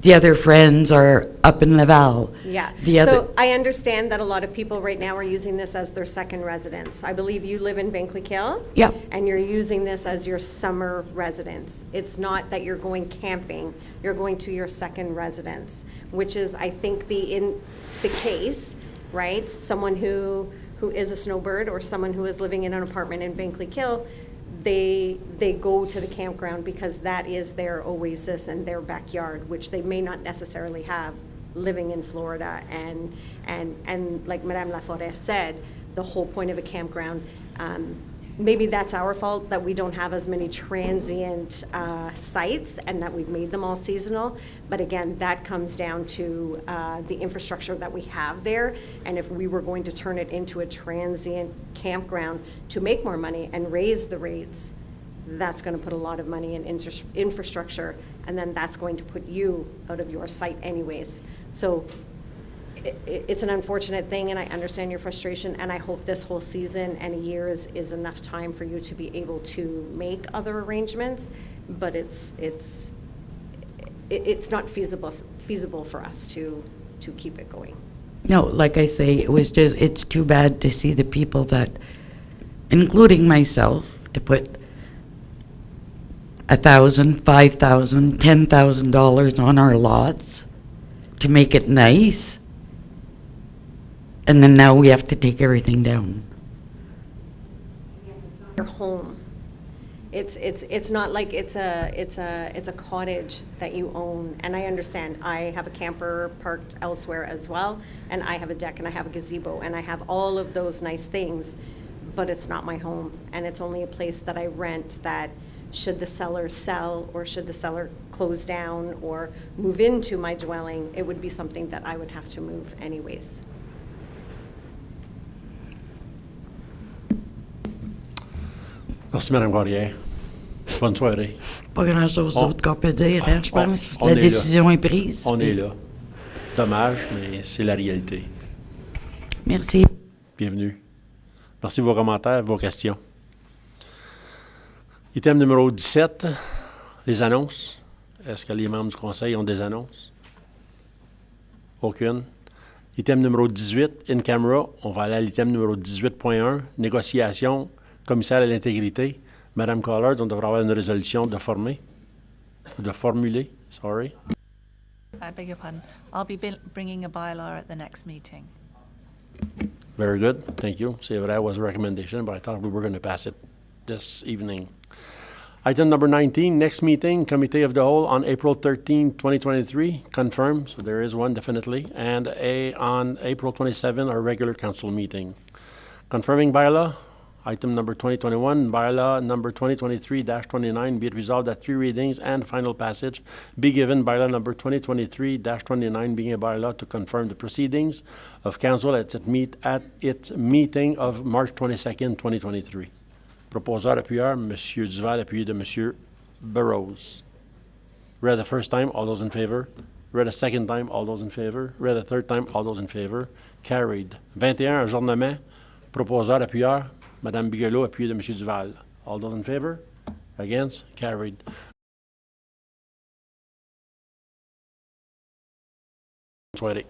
The other friends are up in Laval.
Yeah.
The other,
So I understand that a lot of people right now are using this as their second residence. I believe you live in Vankleek-Hill.
Yep.
And you're using this as your summer residence. It's not that you're going camping. You're going to your second residence, which is, I think, the case, right? Someone who is a snowbird or someone who is living in an apartment in Vankleek-Hill, they go to the campground because that is their oasis and their backyard, which they may not necessarily have living in Florida. And like Madame Laforêt said, the whole point of a campground, maybe that's our fault that we don't have as many transient sites and that we've made them all seasonal. But again, that comes down to the infrastructure that we have there. And if we were going to turn it into a transient campground to make more money and raise the rates, that's going to put a lot of money in infrastructure, and then that's going to put you out of your site anyways. So it's an unfortunate thing, and I understand your frustration, and I hope this whole season and a year is enough time for you to be able to make other arrangements, but it's not feasible for us to keep it going.
No, like I say, it's too bad to see the people that, including myself, to put $1,000, $5,000, $10,000 on our lots to make it nice, and then now we have to take everything down.
Your home. It's not like it's a cottage that you own. And I understand. I have a camper parked elsewhere as well, and I have a deck and I have a gazebo and I have all of those nice things, but it's not my home, and it's only a place that I rent that, should the seller sell or should the seller close down or move into my dwelling, it would be something that I would have to move anyways.
Merci, Mme Gaurier. Bonne soirée.
Pas grand-chose d'autre qu'on peut dire, hein, je pense.
On
La
est
décision
là.
est prise.
On est là. Dommage, mais c'est la réalité.
Merci.
Bienvenue. Merci de vos commentaires, vos questions. Item numéro 17, les annonces. Est-ce que les membres du conseil ont des annonces? Aucune. Item numéro 18, in camera. On va aller à l'item numéro 18.1, négociation, commissaire à l'intégrité. Madame Collard, on devrait avoir une résolution de formuler, sorry.
I beg your pardon. I'll be bringing a bylaw at the next meeting.
Very good, thank you. C'est vrai, it was a recommendation, but I thought we were going to pass it this evening. Item number 19, next meeting, Committee of the Whole on April 13, 2023, confirmed, so there is one definitely, and on April 27, our regular council meeting. Confirming bylaw, item number 2021, bylaw number 2023-29, be it resolved that 3 readings and final passage be given, bylaw number 2023-29 being a bylaw to confirm the proceedings of council at its meeting of March 22nd, 2023. Proposeur appuyeur, M. Duval, appuyé de M. Burrows. Read the first time, all those in favor. Read the second time, all those in favor. Read the third time, all those in favor. Carried. 21, ajournement. Proposeur appuyeur, Mme Bigelow, appuyé de M. Duval. All those in favor. Against. Carried. Soirée.